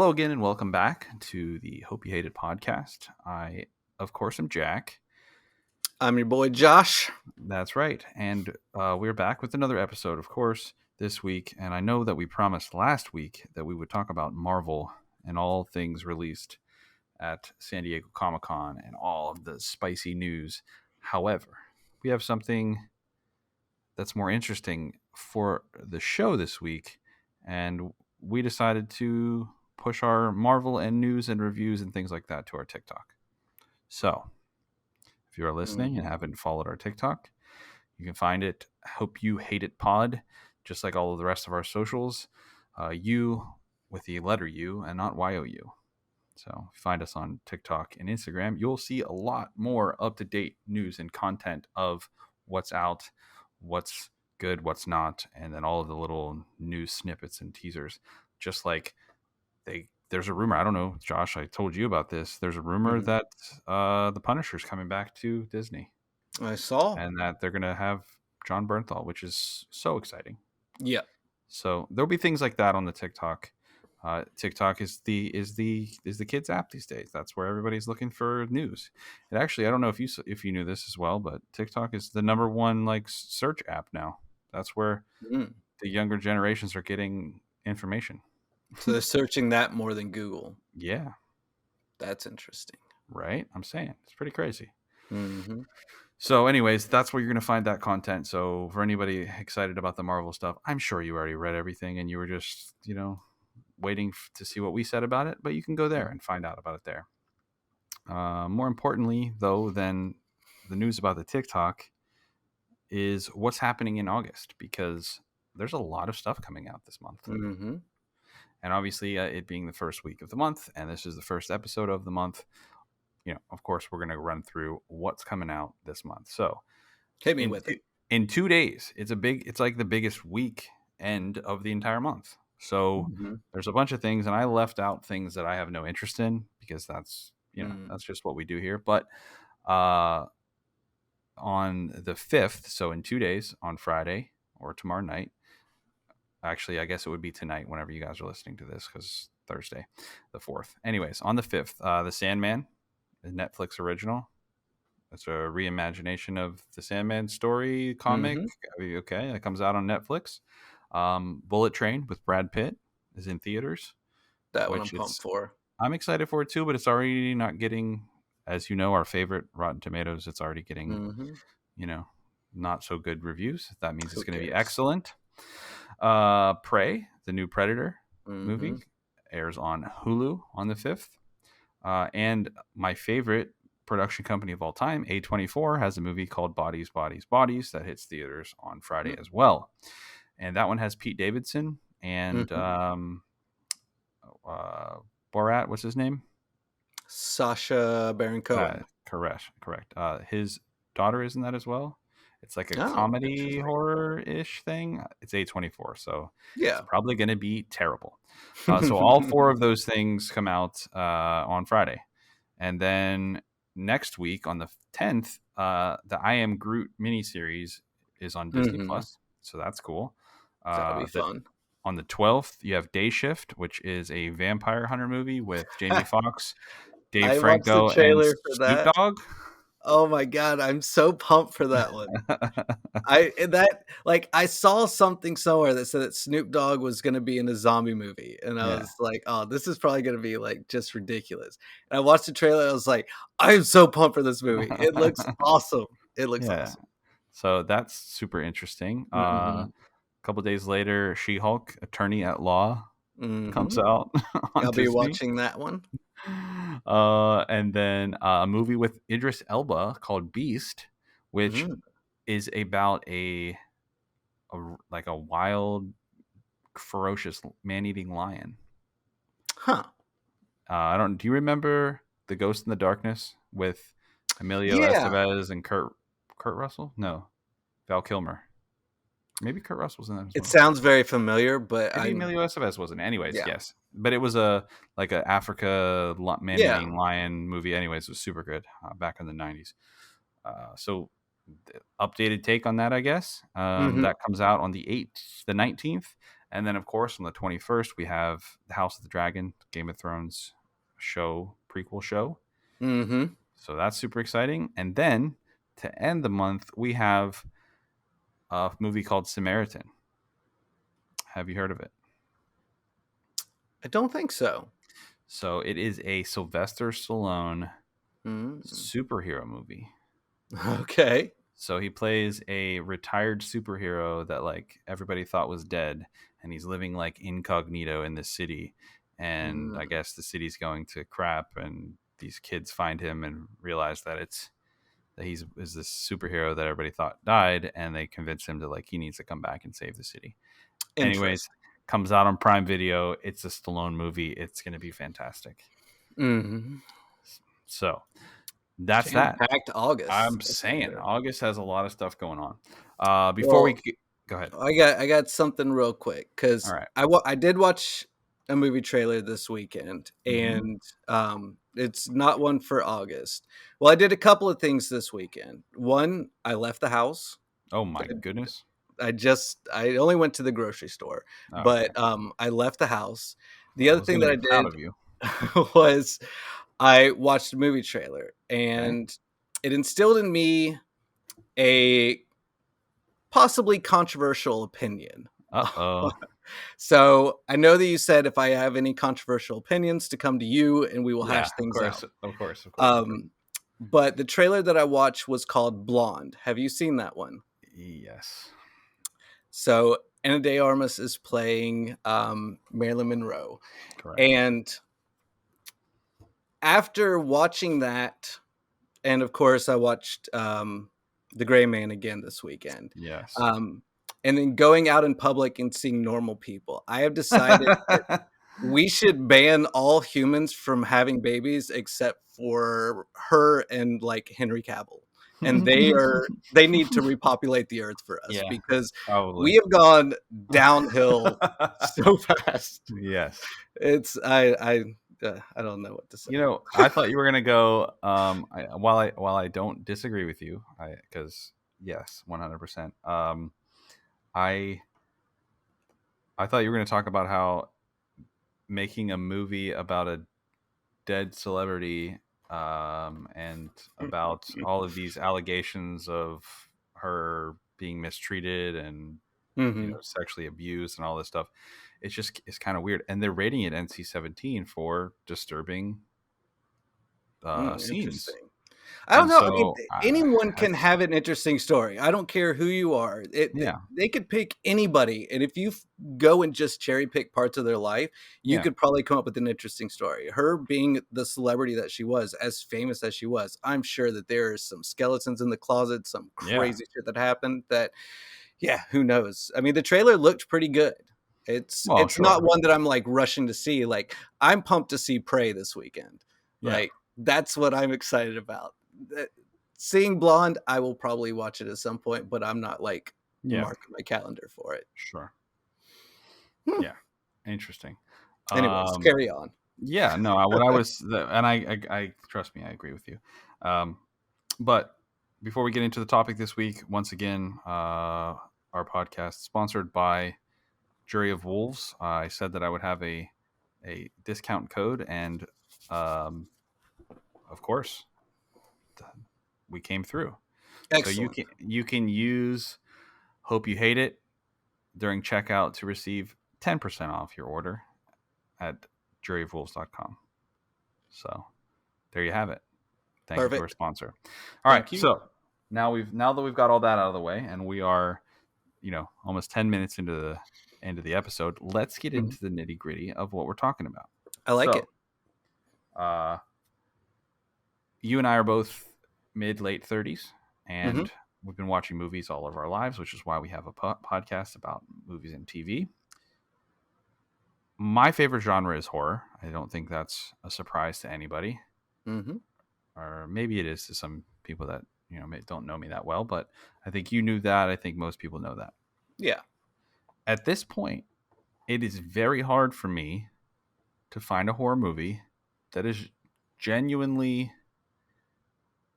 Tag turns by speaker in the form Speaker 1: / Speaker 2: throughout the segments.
Speaker 1: Hello again, and welcome back to the Hope You Hate It podcast. I, of course, am Jack.
Speaker 2: I'm your boy Josh.
Speaker 1: That's right. And we're back with another episode, of course, this week. And I know that we promised last week that we would talk about Marvel and all things released at San Diego Comic-Con and all of the spicy news. However, we have something that's more interesting for the show this week. And we decided to push our Marvel and news and reviews and things like that to our TikTok. So if you are listening and haven't followed our TikTok, you can find it Hope You Hate It Pod, just like all of the rest of our socials. U with the letter U and not YOU. So find us on TikTok and Instagram. You'll see a lot more up-to-date news and content of what's out, what's good, what's not, and then all of the little news snippets and teasers. Just like there's a rumor. I don't know, Josh, I told you about this. There's a rumor that the Punisher's coming back to Disney.
Speaker 2: I saw.
Speaker 1: And that they're going to have John Bernthal, which is so exciting.
Speaker 2: Yeah.
Speaker 1: So there'll be things like that on the TikTok. TikTok is the kids app these days. That's where everybody's looking for news. And actually, I don't know if you knew this as well, but TikTok is the number one search app now. That's where the younger generations are getting information.
Speaker 2: So they're searching that more than Google.
Speaker 1: Yeah,
Speaker 2: that's interesting,
Speaker 1: right? I'm saying it's pretty crazy.
Speaker 2: Mm-hmm.
Speaker 1: So, anyways, that's where you're going to find that content. So, for anybody excited about the Marvel stuff, I'm sure you already read everything and you were just, waiting to see what we said about it. But you can go there and find out about it there. More importantly, though, than the news about the TikTok is what's happening in August, because there's a lot of stuff coming out this month.
Speaker 2: Mm-hmm.
Speaker 1: And obviously, it being the first week of the month, and this is the first episode of the month, of course, we're going to run through what's coming out this month. So,
Speaker 2: hit me with it.
Speaker 1: In 2 days, it's like the biggest week end of the entire month. So there's a bunch of things, and I left out things that I have no interest in because that's that's just what we do here. But on the 5th, so in 2 days, on Friday or tomorrow night. Actually, I guess it would be tonight whenever you guys are listening to this, because Thursday, the 4th. Anyways, on the 5th, The Sandman, a Netflix original. It's a reimagination of the Sandman story comic. Okay, that comes out on Netflix. Bullet Train with Brad Pitt is in theaters.
Speaker 2: That one I'm pumped for.
Speaker 1: I'm excited for it too, but it's already not getting, as you know, our favorite Rotten Tomatoes. It's already getting, not so good reviews. That means it's going to be excellent. Prey, the new Predator movie, airs on Hulu on the 5th. And my favorite production company of all time, A24, has a movie called Bodies, Bodies, Bodies that hits theaters on Friday as well. And that one has Pete Davidson and Borat, what's his name?
Speaker 2: Sacha Baron Cohen.
Speaker 1: Correct. His daughter is in that as well. It's like a comedy horror-ish thing. It's A24, so it's probably going to be terrible. So all 4 of those things come out on Friday. And then next week, on the 10th, the I Am Groot miniseries is on Disney+. So that's cool.
Speaker 2: That'll be fun.
Speaker 1: On the 12th, you have Day Shift, which is a vampire hunter movie with Jamie Foxx, Dave Franco, and Snoop Dogg.
Speaker 2: Oh my God, I'm so pumped for that one. I saw something somewhere that said that Snoop Dogg was going to be in a zombie movie. And I was like, oh, this is probably going to be just ridiculous. And I watched the trailer. I was like, I am so pumped for this movie. It looks awesome. Awesome.
Speaker 1: So that's super interesting. A couple days later, She-Hulk, Attorney at Law, comes out.
Speaker 2: I'll be watching that one.
Speaker 1: And then a movie with Idris Elba called Beast, which is about a wild, ferocious man-eating lion.
Speaker 2: Huh.
Speaker 1: Do you remember The Ghost in the Darkness with Emilio Estevez and Kurt Russell? No, Val Kilmer. Maybe Kurt Russell was in that as well.
Speaker 2: It sounds very familiar, but
Speaker 1: maybe Emilio Estevez wasn't. Anyways, yes. But it was a Africa man-eating lion movie. Anyways, it was super good back in the 90s. So updated take on that, I guess. That comes out on the 19th. And then, of course, on the 21st, we have the House of the Dragon, Game of Thrones prequel show.
Speaker 2: Mm-hmm.
Speaker 1: So that's super exciting. And then to end the month, we have a movie called Samaritan. Have you heard of it?
Speaker 2: I don't think so.
Speaker 1: So it is a Sylvester Stallone
Speaker 2: Mm.
Speaker 1: superhero movie.
Speaker 2: Okay.
Speaker 1: So he plays a retired superhero that like everybody thought was dead, and he's living like incognito in this city. And I
Speaker 2: Mm.
Speaker 1: guess the city's going to crap, and these kids find him and realize that he's is this superhero that everybody thought died, and they convince him to like he needs to come back and save the city. Anyways,
Speaker 2: Interesting.
Speaker 1: comes out on Prime Video. It's a Stallone movie. It's going to be fantastic.
Speaker 2: Mm-hmm.
Speaker 1: So that's that.
Speaker 2: Jam-packed August.
Speaker 1: I'm
Speaker 2: That's
Speaker 1: saying
Speaker 2: good.
Speaker 1: August has a lot of stuff going on. Before we
Speaker 2: Well,
Speaker 1: go ahead.
Speaker 2: I got something real quick
Speaker 1: All
Speaker 2: because
Speaker 1: right.
Speaker 2: I did watch a movie trailer this weekend,
Speaker 1: Mm-hmm.
Speaker 2: and it's not one for August. Well, I did a couple of things this weekend. One, I left the house.
Speaker 1: Oh my goodness.
Speaker 2: I only went to the grocery store,
Speaker 1: Oh, okay.
Speaker 2: but I left the house. The
Speaker 1: I
Speaker 2: other
Speaker 1: was
Speaker 2: thing
Speaker 1: going to
Speaker 2: that I
Speaker 1: be proud
Speaker 2: did
Speaker 1: of you.
Speaker 2: was I watched a movie trailer,
Speaker 1: Okay.
Speaker 2: and it instilled in me a possibly controversial opinion.
Speaker 1: Uh-oh.
Speaker 2: So I know that you said if I have any controversial opinions to come to you and we will
Speaker 1: Yeah,
Speaker 2: hash
Speaker 1: of
Speaker 2: things
Speaker 1: course.
Speaker 2: out.
Speaker 1: Of course. Of course. Of course.
Speaker 2: Um, but the trailer that I watched was called Blonde. Have you seen that one?
Speaker 1: Yes.
Speaker 2: So Anna De Armas is playing Marilyn Monroe.
Speaker 1: Correct.
Speaker 2: And after watching that, and of course I watched The Gray Man again this weekend.
Speaker 1: Yes.
Speaker 2: And then going out in public and seeing normal people, I have decided that we should ban all humans from having babies except for her and like Henry Cavill. And they need to repopulate the earth for us
Speaker 1: Yeah,
Speaker 2: because we
Speaker 1: probably.
Speaker 2: have gone downhill so fast.
Speaker 1: Yes.
Speaker 2: It's I don't know what to say.
Speaker 1: You know, I thought you were gonna go. While I don't disagree with you, because yes, 100%. I I thought you were gonna talk about how making a movie about a dead celebrity, and about all of these allegations of her being mistreated and
Speaker 2: Hmm.
Speaker 1: sexually abused and all this stuff. It's kind of weird, and they're rating it NC-17 for disturbing scenes.
Speaker 2: Interesting. I don't
Speaker 1: And
Speaker 2: know. I mean,
Speaker 1: so
Speaker 2: anyone
Speaker 1: I
Speaker 2: can
Speaker 1: just
Speaker 2: have an interesting story. I don't care who you are.
Speaker 1: yeah,
Speaker 2: They could pick anybody, and if you go and just cherry pick parts of their life, you
Speaker 1: yeah,
Speaker 2: could probably come up with an interesting story. Her being the celebrity that she was, as famous as she was, I'm sure that there are some skeletons in the closet, some
Speaker 1: yeah.
Speaker 2: crazy shit that happened. That, yeah, who knows? I mean, the trailer looked pretty good.
Speaker 1: Well,
Speaker 2: It's not
Speaker 1: sure.
Speaker 2: one that I'm like rushing to see. Like I'm pumped to see Prey this weekend.
Speaker 1: Yeah,
Speaker 2: Like that's what I'm excited about. Seeing Blonde, I will probably watch it at some point, but I'm not like
Speaker 1: yeah,
Speaker 2: marking my calendar for it.
Speaker 1: sure.
Speaker 2: Hmm.
Speaker 1: Yeah, interesting.
Speaker 2: Anyways,
Speaker 1: Um,
Speaker 2: carry on.
Speaker 1: yeah, no, what I was, and I trust me, I agree with you. But before we get into the topic this week, once again, our podcast sponsored by Jury of Wolves. I said that I would have a discount code, and um, of course, we came through. So
Speaker 2: Excellent.
Speaker 1: you can use Hope You Hate It during checkout to receive 10% off your order at juryofwolves.com. So there you have it. Thank you to our
Speaker 2: Perfect.
Speaker 1: sponsor. All right,
Speaker 2: Thank you.
Speaker 1: so now that we've got all that out of the way, and we are, almost 10 minutes into the end of the episode, let's get
Speaker 2: Mhm.
Speaker 1: into the nitty gritty of what we're talking about.
Speaker 2: I like it.
Speaker 1: Uh, you and I are both mid late 30s,
Speaker 2: Hmm.
Speaker 1: and we've been watching movies all of our lives, which is why we have a podcast about movies and TV. My favorite genre is horror. I don't think that's a surprise to anybody,
Speaker 2: Hmm.
Speaker 1: or maybe it is to some people that don't know me that well. But I think you knew that. I think most people know that.
Speaker 2: Yeah.
Speaker 1: At this point, it is very hard for me to find a horror movie that is genuinely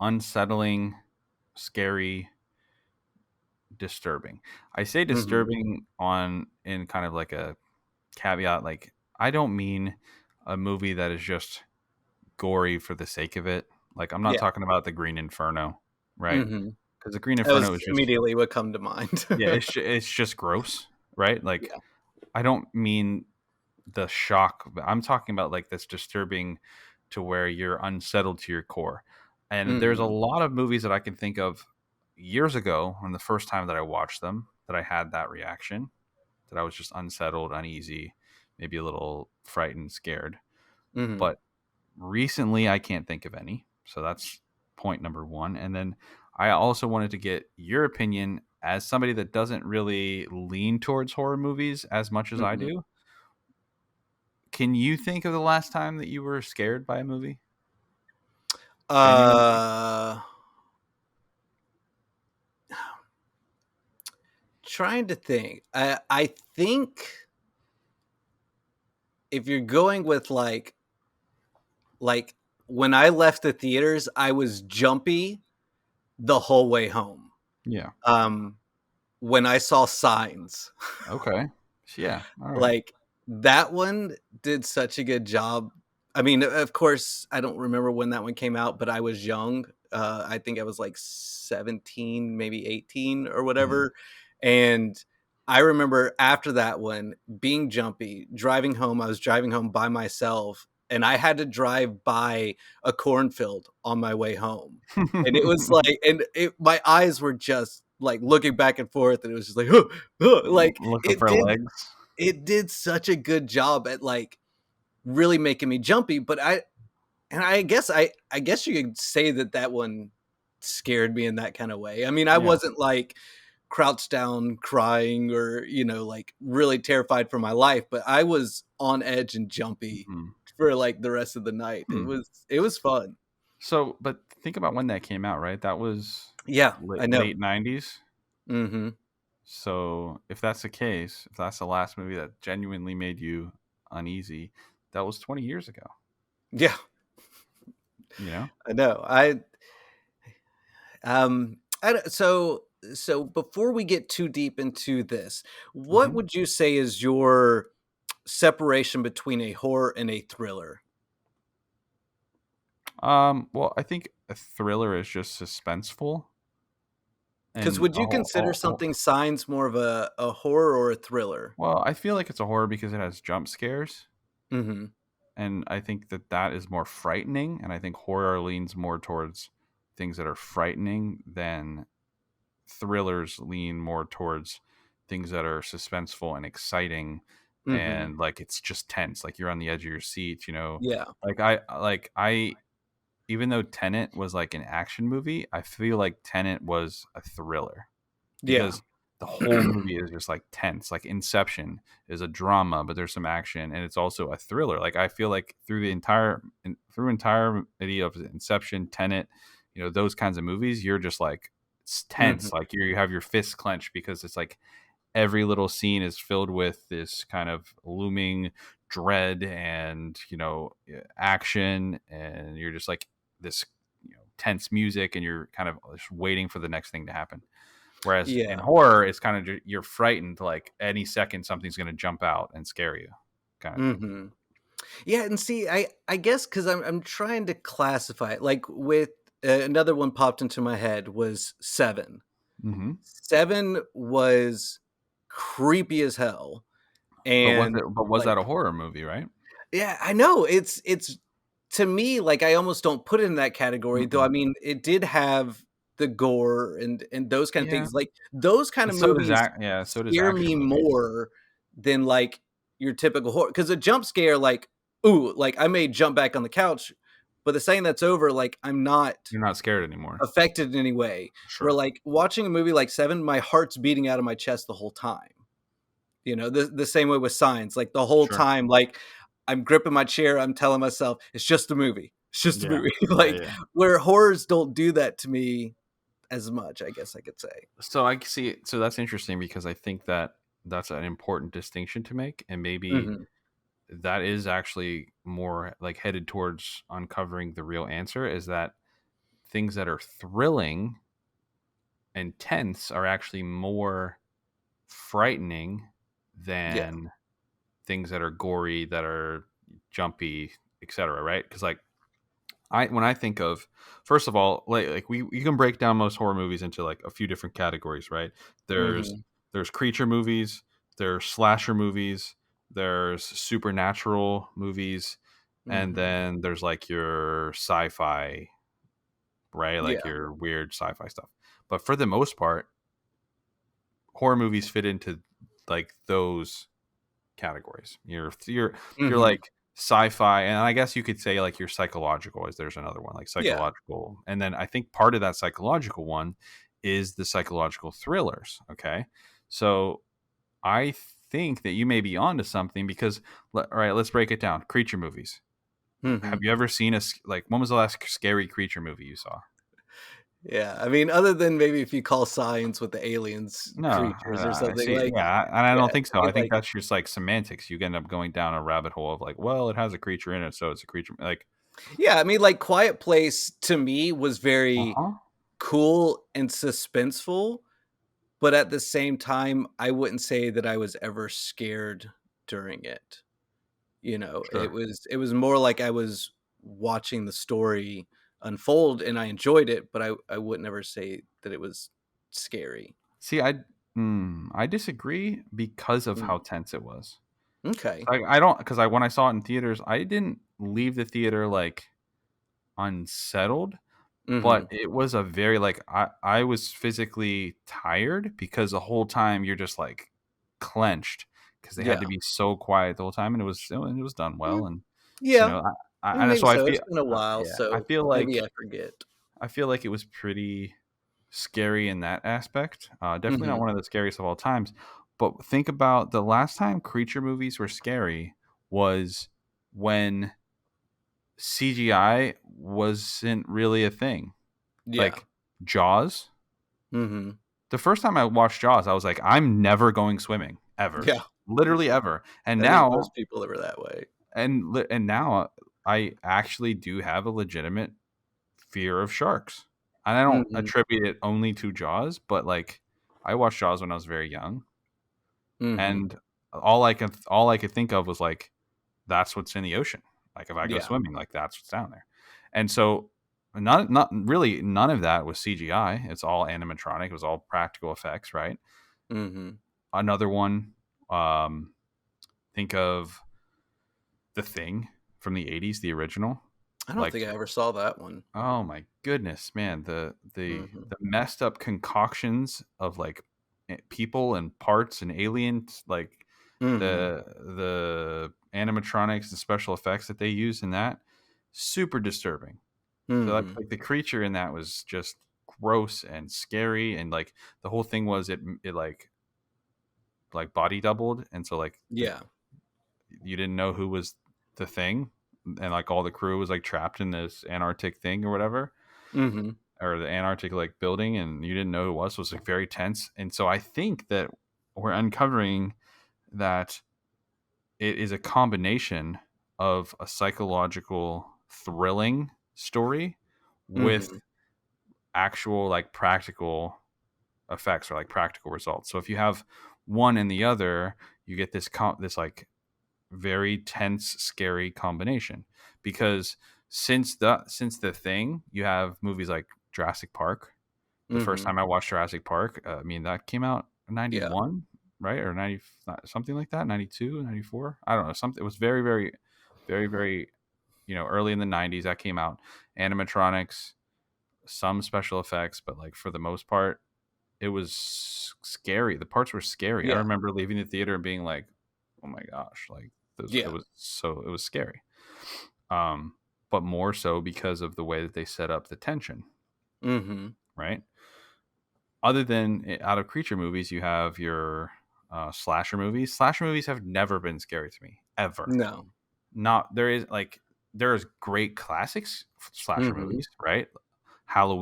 Speaker 1: unsettling, scary, disturbing. I say
Speaker 2: Mhm.
Speaker 1: disturbing on in kind of like a caveat. Like, I don't mean a movie that is just gory for the sake of it. Like, I'm not
Speaker 2: Yeah.
Speaker 1: talking about the Green Inferno, right?
Speaker 2: Mhm.
Speaker 1: Because the Green
Speaker 2: That was
Speaker 1: Inferno is just,
Speaker 2: immediately what come to mind.
Speaker 1: yeah, it's just gross, right? Like,
Speaker 2: Yeah.
Speaker 1: I don't mean the shock. But I'm talking about like this disturbing to where you're unsettled to your core. And there's a
Speaker 2: Mhm.
Speaker 1: lot of movies that I can think of years ago when the first time that I watched them that I had that reaction, that I was just unsettled, uneasy, maybe a little frightened, scared.
Speaker 2: Mhm.
Speaker 1: But recently I can't think of any. So that's point number one. And then I also wanted to get your opinion as somebody that doesn't really lean towards horror movies as much as I
Speaker 2: Mhm.
Speaker 1: do. Can you think of the last time that you were scared by a movie? Genuinely?
Speaker 2: Uh, Trying to think. I think if you're going with like when I left the theaters, I was jumpy the whole way home.
Speaker 1: Yeah.
Speaker 2: Um, when I saw Signs,
Speaker 1: Okay. Yeah. All right.
Speaker 2: like that one did such a good job. I mean, of course, I don't remember when that one came out, but I was young. I think I was like 17, maybe 18 or
Speaker 1: Mhm.
Speaker 2: whatever. And I remember after that one being jumpy, driving home. I was driving home by myself and I had to drive by a cornfield on my way home. And it was like, my eyes were just like looking back and forth, and it was just like, like
Speaker 1: Looking
Speaker 2: it
Speaker 1: for
Speaker 2: did
Speaker 1: legs.
Speaker 2: it did such a good job at like really making me jumpy. But I guess you could say that that one scared me in that kind of way. I mean, I
Speaker 1: Yeah.
Speaker 2: wasn't like crouched down crying or like really terrified for my life, but I was on edge and jumpy
Speaker 1: Mhm.
Speaker 2: for like the rest of the night. It
Speaker 1: Hmm.
Speaker 2: was fun.
Speaker 1: So, but think about when that came out, right? That was
Speaker 2: Yeah, I know.
Speaker 1: late 90s.
Speaker 2: Hmm.
Speaker 1: So, if that's the case, if that's the last movie that genuinely made you uneasy, that was 20 years ago,
Speaker 2: Yeah,
Speaker 1: you know?
Speaker 2: I know. So before we get too deep into this, what
Speaker 1: Mhm.
Speaker 2: would you say is your separation between a horror and a thriller?
Speaker 1: Well, I think a thriller is just suspenseful,
Speaker 2: Because
Speaker 1: and
Speaker 2: would you consider something Signs more of a horror or a thriller?
Speaker 1: well, I feel like it's a horror because it has jump scares,
Speaker 2: Mhm.
Speaker 1: and I think that that is more frightening, and I think horror leans more towards things that are frightening than thrillers lean more towards things that are suspenseful and exciting,
Speaker 2: Mhm.
Speaker 1: and like it's just tense, like you're on the edge of your seat,
Speaker 2: Yeah.
Speaker 1: like I even though Tenet was like an action movie, I feel like Tenet was a thriller
Speaker 2: Yeah.
Speaker 1: because the whole movie is just like tense. Like Inception is a drama, but there's some action, and it's also a thriller. Like I feel like through entirety of Inception, Tenet, those kinds of movies, you're just like it's
Speaker 2: Mhm.
Speaker 1: tense. Like you have your fists clenched because it's like every little scene is filled with this kind of looming dread and action, and you're just like this tense music, and you're kind of just waiting for the next thing to happen. Whereas in
Speaker 2: Yeah.
Speaker 1: horror, it's kind of you're frightened, like any second something's going to jump out and scare you, kind of thing.
Speaker 2: Mhm. Yeah, and see, I guess because I'm trying to classify it. Like with another one popped into my head was Seven.
Speaker 1: Hmm.
Speaker 2: Seven was creepy as hell,
Speaker 1: But was
Speaker 2: and
Speaker 1: it? But was
Speaker 2: like,
Speaker 1: that a horror movie? Right?
Speaker 2: yeah, I know it's to me like I almost don't put it in that category. Though I
Speaker 1: Mm-mm.
Speaker 2: mean, it did have the gore and those kind of
Speaker 1: Yeah.
Speaker 2: things. Like those kind of
Speaker 1: So does
Speaker 2: movies
Speaker 1: Yeah. So does
Speaker 2: scare
Speaker 1: action
Speaker 2: me
Speaker 1: movies.
Speaker 2: more than like your typical horror. Because a jump scare, like, ooh, like I may jump back on the couch, but the second that's over, like I'm not
Speaker 1: You're not scared anymore.
Speaker 2: affected in any way. Where
Speaker 1: Sure.
Speaker 2: like watching a movie like Seven, my heart's beating out of my chest the whole time. The same way with Signs, like the whole
Speaker 1: Sure.
Speaker 2: time, like I'm gripping my chair, I'm telling myself it's just a movie. It's just a
Speaker 1: Yeah.
Speaker 2: movie.
Speaker 1: Yeah.
Speaker 2: Like
Speaker 1: Yeah.
Speaker 2: where horrors don't do that to me as much, I guess I could say.
Speaker 1: So I see. So that's interesting because I think that that's an important distinction to make, and maybe
Speaker 2: Mhm.
Speaker 1: that is actually more like headed towards uncovering the real answer. Is that things that are thrilling and tense are actually more frightening
Speaker 2: Yeah.
Speaker 1: than things that are gory, that are jumpy, etc. Right? Because like when I think of, first of all, like we you can break down most horror movies into like a few different categories, right? There's
Speaker 2: Mhm.
Speaker 1: there's creature movies, there's slasher movies, there's supernatural movies, and
Speaker 2: Mhm.
Speaker 1: then there's like your sci-fi, right? Like
Speaker 2: Yeah.
Speaker 1: your weird sci-fi stuff. But for the most part, horror movies fit into like those categories. You're
Speaker 2: Mhm.
Speaker 1: like sci-fi, and I guess you could say like you're psychological. Is there's another one like
Speaker 2: Yeah.
Speaker 1: psychological, and then I think part of that psychological one is the psychological thrillers. Okay, so I think that you may be onto something because all right, let's break it down. Creature movies. Have
Speaker 2: Mhm.
Speaker 1: you ever seen like when was the last scary creature movie you saw?
Speaker 2: Yeah, I mean, other than maybe if you call signs with the aliens
Speaker 1: No,
Speaker 2: creatures or
Speaker 1: I
Speaker 2: something,
Speaker 1: see.
Speaker 2: like,
Speaker 1: Yeah, and I
Speaker 2: yeah,
Speaker 1: don't think
Speaker 2: I
Speaker 1: so. I
Speaker 2: mean,
Speaker 1: think
Speaker 2: like,
Speaker 1: that's just like semantics. You end up going down a rabbit hole of like, well, it has a creature in it, so it's a creature. Like,
Speaker 2: yeah, I mean, like, Quiet Place to me was very
Speaker 1: uh-huh,
Speaker 2: cool and suspenseful, but at the same time, I wouldn't say that I was ever scared during it. You know,
Speaker 1: sure.
Speaker 2: it was more like I was watching the story unfold and I enjoyed it, but I would never say that it was scary.
Speaker 1: See, I disagree because of
Speaker 2: Mm,
Speaker 1: how tense it was.
Speaker 2: okay.
Speaker 1: I don't because I when I saw it in theaters, I didn't leave the theater like unsettled, but
Speaker 2: Mhm.
Speaker 1: it was a very like I was physically tired because the whole time you're just like clenched because they had
Speaker 2: Yeah.
Speaker 1: to be so quiet the whole time, and it was done
Speaker 2: Mm,
Speaker 1: well, and you
Speaker 2: yeah,
Speaker 1: know and
Speaker 2: maybe
Speaker 1: so I
Speaker 2: so, it's
Speaker 1: feel
Speaker 2: been a while,
Speaker 1: yeah
Speaker 2: so maybe I forget.
Speaker 1: I feel like it was pretty scary in that aspect. Definitely not
Speaker 2: Mhm.
Speaker 1: one of the scariest of all times. But think about the last time creature movies were scary was when CGI wasn't really a thing.
Speaker 2: Yeah.
Speaker 1: Like Jaws.
Speaker 2: Mhm.
Speaker 1: The first time I watched Jaws, I was like, I'm never going swimming ever,
Speaker 2: Yeah.
Speaker 1: literally ever. And
Speaker 2: I think
Speaker 1: now,
Speaker 2: most people are that way.
Speaker 1: and now, I actually do have a legitimate fear of sharks. And I don't
Speaker 2: Mhm.
Speaker 1: attribute it only to Jaws, but like I watched Jaws when I was very young,
Speaker 2: Mhm.
Speaker 1: and all I could think of was like that's what's in the ocean. Like if I go
Speaker 2: Yeah.
Speaker 1: swimming, like that's what's down there. And so not really none of that was CGI. It's all animatronic. It was all practical effects, right?
Speaker 2: Mhm.
Speaker 1: Another one, um, think of The Thing from the 80s, the original.
Speaker 2: I don't
Speaker 1: Like
Speaker 2: think I ever saw that one.
Speaker 1: oh my goodness, man!
Speaker 2: Mhm.
Speaker 1: The messed up concoctions of like people and parts and aliens, like
Speaker 2: Mhm.
Speaker 1: the animatronics and special effects that they use in that, super disturbing. So
Speaker 2: Mhm.
Speaker 1: like the creature in that was just gross and scary, and like the whole thing was it like body doubled, and so like
Speaker 2: Yeah.
Speaker 1: you didn't know who was the thing, and like all the crew was like trapped in this Antarctic thing or whatever,
Speaker 2: Mhm.
Speaker 1: or the Antarctic like building, and you didn't know who it was. So it was like very tense. And so I think that we're uncovering that it is a combination of a psychological thrilling story with
Speaker 2: Mhm.
Speaker 1: actual like practical effects or like practical results. So if you have one and the other, you get this like very tense, scary combination. Because since the thing, you have movies like Jurassic Park. The first
Speaker 2: Mhm.
Speaker 1: time I watched Jurassic Park, I mean that came out in
Speaker 2: Yeah.
Speaker 1: '91, right, or 90, something like that, 92, 94. I don't know. Something. It was very early in the '90s that came out. Animatronics, some special effects, but like for the most part, it was scary. The parts were scary. I
Speaker 2: Yeah.
Speaker 1: remember leaving the theater and being like, "Oh my gosh!" Like
Speaker 2: Yeah.
Speaker 1: it was scary. Um, but more so because of the way that they set up the tension,
Speaker 2: Mhm.
Speaker 1: right? Other than out of creature movies, you have your slasher movies. Slasher movies have never been scary to me ever.
Speaker 2: No.
Speaker 1: Not there is like there's great classics slasher
Speaker 2: Mhm.
Speaker 1: movies, right?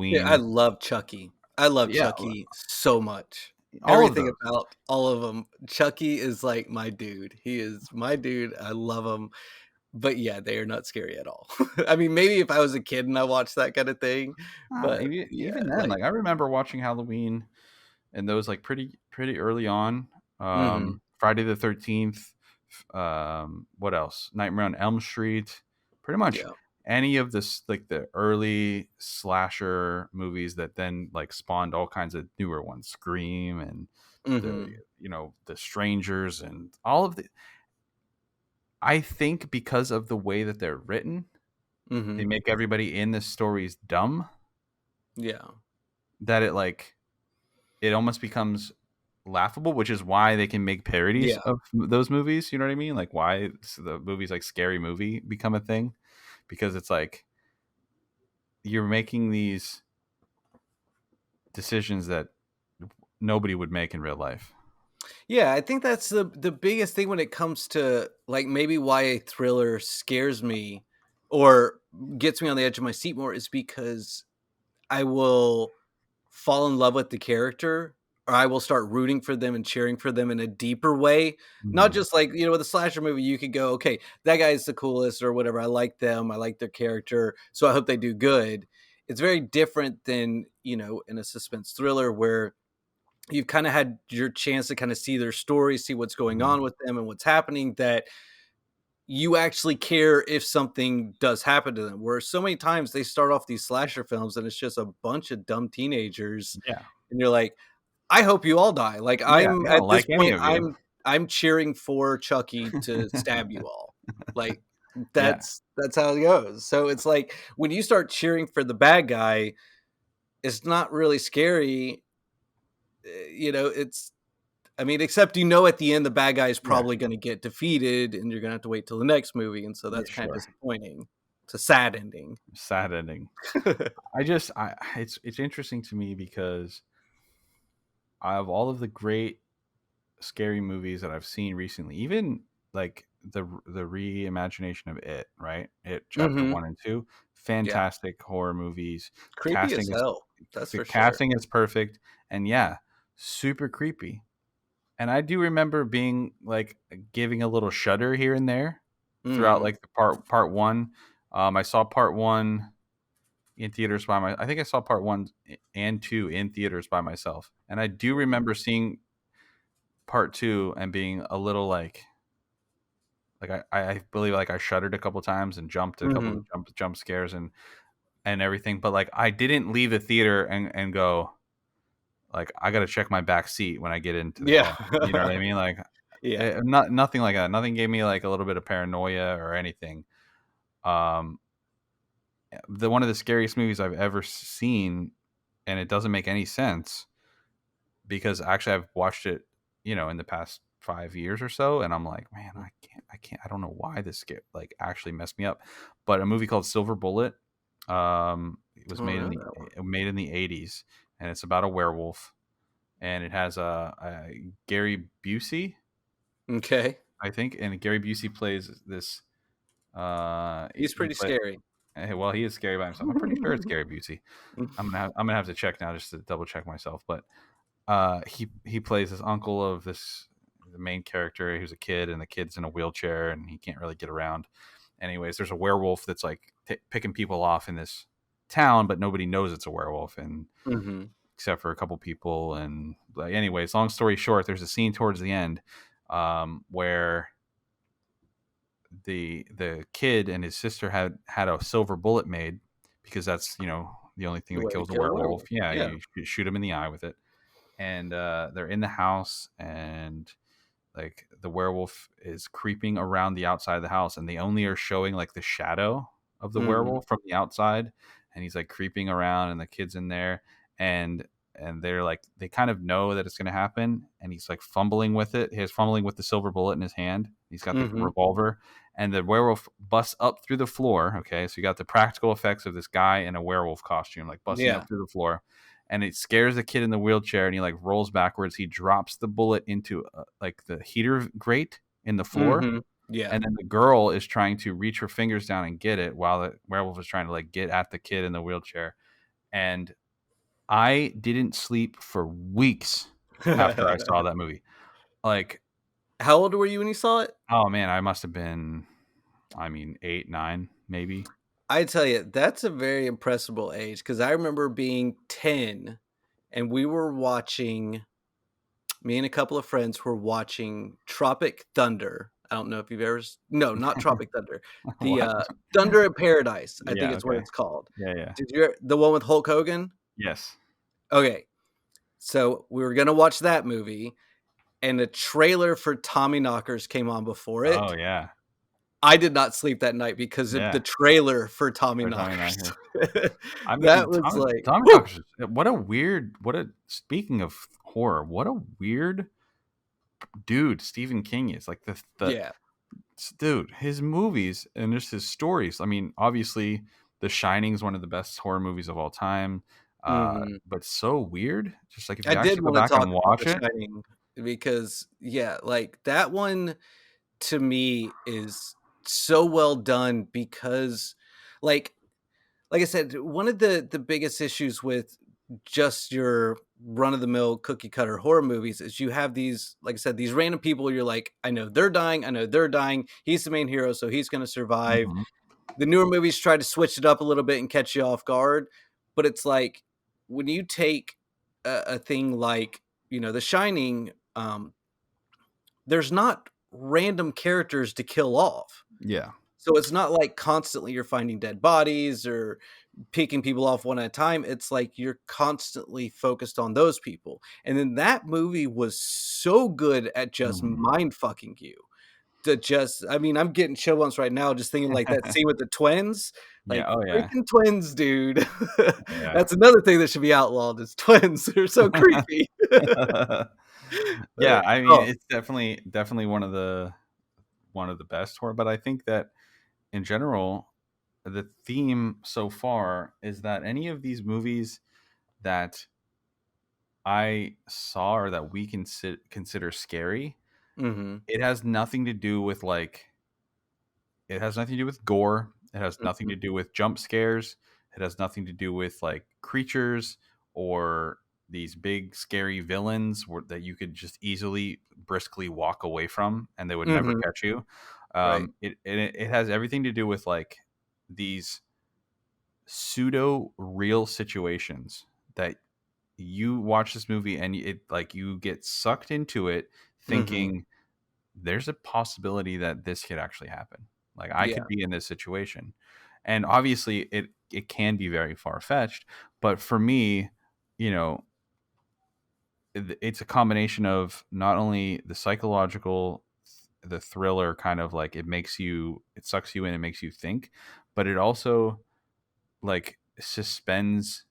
Speaker 2: Yeah, I
Speaker 1: Halloween,
Speaker 2: love Chucky. I love
Speaker 1: yeah,
Speaker 2: Chucky so much.
Speaker 1: all of
Speaker 2: Everything
Speaker 1: those.
Speaker 2: about all of them. Chucky is like my dude. He is my dude. I love him. But yeah, they are not scary at all. I mean, maybe if I was a kid and I watched that kind of thing, but yeah,
Speaker 1: Even then,
Speaker 2: like
Speaker 1: like I remember watching Halloween and those like pretty early on.
Speaker 2: mhm,
Speaker 1: Friday the 13th. What else? Nightmare on Elm Street. Pretty much
Speaker 2: yeah,
Speaker 1: any of this like the early slasher movies that then like spawned all kinds of newer ones, Scream and the
Speaker 2: mhm,
Speaker 1: the Strangers and all of the. I think because of the way that they're written, they
Speaker 2: mhm,
Speaker 1: make everybody in the stories dumb
Speaker 2: yeah,
Speaker 1: that it almost becomes laughable, which is why they can make parodies
Speaker 2: yeah.
Speaker 1: of those movies. You know what I mean? Like why the movies like Scary Movie become a thing, because it's like you're making these decisions that nobody would make in real life.
Speaker 2: Yeah, I think that's the biggest thing when it comes to like maybe why a thriller scares me or gets me on the edge of my seat more is because I will fall in love with the character or I will start rooting for them and cheering for them in a deeper way. Not
Speaker 1: Mhm.
Speaker 2: just like, with a slasher movie, you could go, okay, that guy's the coolest or whatever. I like them. I like their character. So I hope they do good. It's very different than, in a suspense thriller where you've kind of had your chance to kind of see their story, see what's going
Speaker 1: Mhm.
Speaker 2: on with them and what's happening that you actually care if something does happen to them. Where so many times they start off these slasher films and it's just a bunch of dumb teenagers
Speaker 1: Yeah.
Speaker 2: and you're like, I hope you all die. Like
Speaker 1: Yeah.
Speaker 2: I'm
Speaker 1: I
Speaker 2: at
Speaker 1: don't
Speaker 2: this
Speaker 1: like any
Speaker 2: point,
Speaker 1: of you.
Speaker 2: I'm cheering for Chucky to stab you all. Like
Speaker 1: Yeah.
Speaker 2: that's how it goes. So it's like when you start cheering for the bad guy, it's not really scary. It's I mean, except at the end the bad guy is
Speaker 1: Yeah.
Speaker 2: probably going to get defeated, and you're going to have to wait till the next movie, and so
Speaker 1: Yeah.
Speaker 2: that's kind of
Speaker 1: Sure.
Speaker 2: disappointing. It's a sad ending.
Speaker 1: Sad ending. I it's interesting to me because of all of the great scary movies that I've seen recently, even like the reimagination of It, right? It Chapter
Speaker 2: Mhm.
Speaker 1: 1 and 2,
Speaker 2: Yeah.
Speaker 1: fantastic horror movies.
Speaker 2: Creepy as
Speaker 1: Casting is
Speaker 2: hell. That's
Speaker 1: the
Speaker 2: for sure.
Speaker 1: casting is perfect, and yeah, super creepy. And I do remember being like giving a little shudder here and there throughout
Speaker 2: Mhm.
Speaker 1: like the part 1. I saw part 1 in theaters I think I saw part 1 and 2 in theaters by myself. And I do remember seeing part 2 and being a little I believe like I shuddered a couple times and jumped a couple of
Speaker 2: Mhm.
Speaker 1: jump scares and everything, but like I didn't leave the theater and go like I got to check my back seat when I get into the
Speaker 2: Yeah.
Speaker 1: car. You know what I mean? Like
Speaker 2: Yeah.
Speaker 1: nothing like that. Nothing gave me like a little bit of paranoia or anything. Um, the one of the scariest movies I've ever seen, and it doesn't make any sense because actually I've watched it, in the past 5 years or so, and I'm like, man, I don't know why this actually messed me up. But a movie called Silver Bullet, it
Speaker 2: I
Speaker 1: was
Speaker 2: don't know that one.
Speaker 1: made in the '80s, and it's about a werewolf, and it has a Gary Busey,
Speaker 2: Okay.
Speaker 1: I think, and Gary Busey plays this.
Speaker 2: He's
Speaker 1: He
Speaker 2: pretty
Speaker 1: play
Speaker 2: scary.
Speaker 1: well, he is scary by himself. I'm pretty sure it's Gary Busey. I'm gonna have to check now just to double check myself, but he plays this uncle of the main character who's a kid, and the kid's in a wheelchair and he can't really get around. Anyways, there's a werewolf that's like picking people off in this town, but nobody knows it's a werewolf, and
Speaker 2: Mhm.
Speaker 1: except for a couple people. And like, anyways, long story short, there's a scene towards the end where the kid and his sister had a silver bullet made because that's the only thing
Speaker 2: The
Speaker 1: that
Speaker 2: way to
Speaker 1: kills a
Speaker 2: kill a
Speaker 1: werewolf.
Speaker 2: werewolf.
Speaker 1: Yeah,
Speaker 2: Yeah.
Speaker 1: you shoot him in the eye with it, and they're in the house, and like the werewolf is creeping around the outside of the house, and they only are showing like the shadow of the
Speaker 2: Mhm.
Speaker 1: werewolf from the outside, and he's like creeping around, and the kid's in there, and they're like they kind of know that it's going to happen, and he's like fumbling with it. He's fumbling with the silver bullet in his hand. He's got the
Speaker 2: Mhm.
Speaker 1: revolver, and the werewolf busts up through the floor. Okay, so you got the practical effects of this guy in a werewolf costume like busting
Speaker 2: Yeah.
Speaker 1: up through the floor, and it scares the kid in the wheelchair, and he like rolls backwards. He drops the bullet into like the heater grate in the floor,
Speaker 2: Mhm. Yeah.
Speaker 1: and then the girl is trying to reach her fingers down and get it while the werewolf is trying to like get at the kid in the wheelchair. And I didn't sleep for weeks after I saw that movie. Like,
Speaker 2: How old were you when you saw it?
Speaker 1: oh man, I must have been I mean, 8, 9, maybe.
Speaker 2: I tell you, that's a very impressible age because I remember being 10 and we were watching me and a couple of friends were watching Tropic Thunder. I don't know if you've ever no, not Tropic Thunder. The,
Speaker 1: What?
Speaker 2: Thunder in Paradise, I think
Speaker 1: Yeah,
Speaker 2: it's what
Speaker 1: okay.
Speaker 2: it's called.
Speaker 1: Yeah, yeah.
Speaker 2: Did you the one with Hulk Hogan?
Speaker 1: Yes.
Speaker 2: Okay, so we were gonna watch that movie, and the trailer for Tommy Knockers came on before
Speaker 1: Oh,
Speaker 2: it.
Speaker 1: yeah.
Speaker 2: I did not sleep that night because of the
Speaker 1: Yeah.
Speaker 2: trailer for Tommy
Speaker 1: For Tommy
Speaker 2: Knockers.
Speaker 1: Knockers. I
Speaker 2: That
Speaker 1: mean,
Speaker 2: was like,
Speaker 1: Tommy
Speaker 2: woo!
Speaker 1: Knockers is what a speaking of horror, what a weird dude Stephen King is. Like, the
Speaker 2: Yeah.
Speaker 1: dude, his movies and just his stories. I mean, obviously, The Shining is one of the best horror movies of all time,
Speaker 2: Mhm.
Speaker 1: but so weird. Just like if
Speaker 2: I
Speaker 1: you
Speaker 2: did
Speaker 1: actually go
Speaker 2: wanna
Speaker 1: back
Speaker 2: talk
Speaker 1: and
Speaker 2: about
Speaker 1: watch
Speaker 2: The
Speaker 1: it,
Speaker 2: Shining because, yeah, like, that one to me is so well done because, like like I said, one of the biggest issues with just your run of the mill cookie cutter horror movies is you have these, like I said, these random people. You're like, I know they're dying. I know they're dying. He's the main hero, so he's going to survive.
Speaker 1: mhm,
Speaker 2: The newer movies try to switch it up a little bit and catch you off guard, but it's like when you take a thing like The Shining, there's not random characters to kill off.
Speaker 1: yeah,
Speaker 2: So it's not like constantly you're finding dead bodies or picking people off one at a time. It's like you're constantly focused on those people. And then that movie was so good at just
Speaker 1: mhm.
Speaker 2: mind fucking you. To just I mean, I'm getting chill bumps right now just thinking like that scene with the twins.
Speaker 1: Yeah,
Speaker 2: Like
Speaker 1: oh yeah,
Speaker 2: freaking twins, dude.
Speaker 1: yeah.
Speaker 2: That's another thing that should be outlawed is twins. They're so creepy.
Speaker 1: Yeah, I mean,
Speaker 2: Oh.
Speaker 1: it's definitely one of the best horror, but I think that in general, the theme so far is that any of these movies that I saw or that we consider scary,
Speaker 2: Mhm.
Speaker 1: it has nothing to do with like it has nothing to do with gore. It has nothing
Speaker 2: Mhm.
Speaker 1: to do with jump scares. It has nothing to do with like creatures or these big scary villains that you could just easily briskly walk away from and they would never
Speaker 2: Mhm.
Speaker 1: catch you.
Speaker 2: Right.
Speaker 1: It has everything to do with like these pseudo real situations that you watch this movie and it like you get sucked into it
Speaker 2: Mhm.
Speaker 1: thinking there's a possibility that this could actually happen. Like I
Speaker 2: Yeah.
Speaker 1: could be in this situation. And obviously it can be very far fetched, but for me, you know, it's a combination of not only the psychological the thriller kind of like it sucks you in, it makes you think, but it also like suspends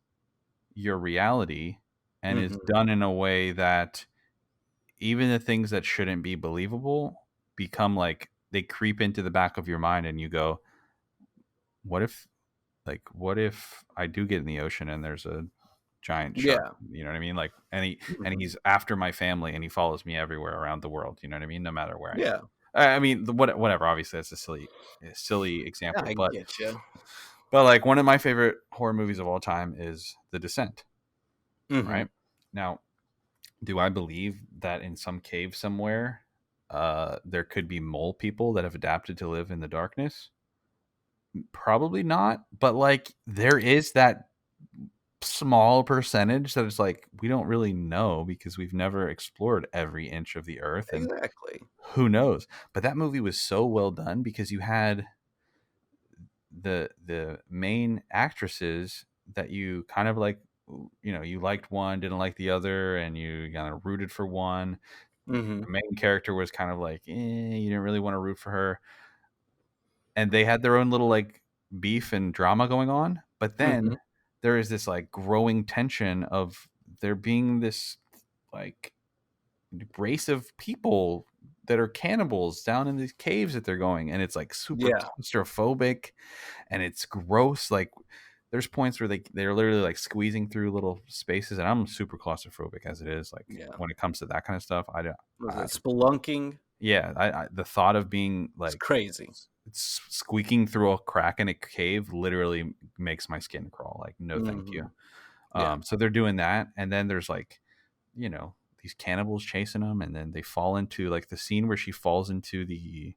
Speaker 1: your reality and is
Speaker 2: Mhm.
Speaker 1: done in a way that even the things that shouldn't be believable become like they creep into the back of your mind and you go, what if I do get in the ocean and there's a giant shark,
Speaker 2: Yeah.
Speaker 1: you know what I mean? Like and
Speaker 2: Mhm.
Speaker 1: he's after my family and he follows me everywhere around the world, you know what I mean? No matter where I am.
Speaker 2: Yeah.
Speaker 1: I mean, whatever. Obviously, that's a silly example,
Speaker 2: I get you.
Speaker 1: but like one of my favorite horror movies of all time is The Descent. Right
Speaker 2: Mhm.
Speaker 1: now, do I believe that in some cave somewhere, there could be mole people that have adapted to live in the darkness? Probably not, but like there is that small percentage that is like we don't really know because we've never explored every inch of the earth and
Speaker 2: Exactly.
Speaker 1: who knows. But that movie was so well done because you had the main actresses that you kind of like, you liked one, didn't like the other, and you kind of rooted for one. The
Speaker 2: Mhm.
Speaker 1: main character was kind of like, you didn't really want to root for her, and they had their own little like beef and drama going on. But
Speaker 2: Mhm.
Speaker 1: then there is this like growing tension of there being this like race of people that are cannibals down in these caves that they're going, and it's like super
Speaker 2: Yeah.
Speaker 1: claustrophobic and it's gross. Like there's points where they're literally like squeezing through little spaces, and I'm super claustrophobic as it is. Like
Speaker 2: Yeah.
Speaker 1: when it comes to that kind of stuff, I don't.
Speaker 2: Was it spelunking?
Speaker 1: Yeah, the thought of being
Speaker 2: It's
Speaker 1: like
Speaker 2: crazy.
Speaker 1: squeaking through a crack in a cave literally makes my skin crawl. Like no, thank you.
Speaker 2: Mhm. Yeah.
Speaker 1: So they're doing that, and then there's like, these cannibals chasing them, and then they fall into like the scene where she falls into the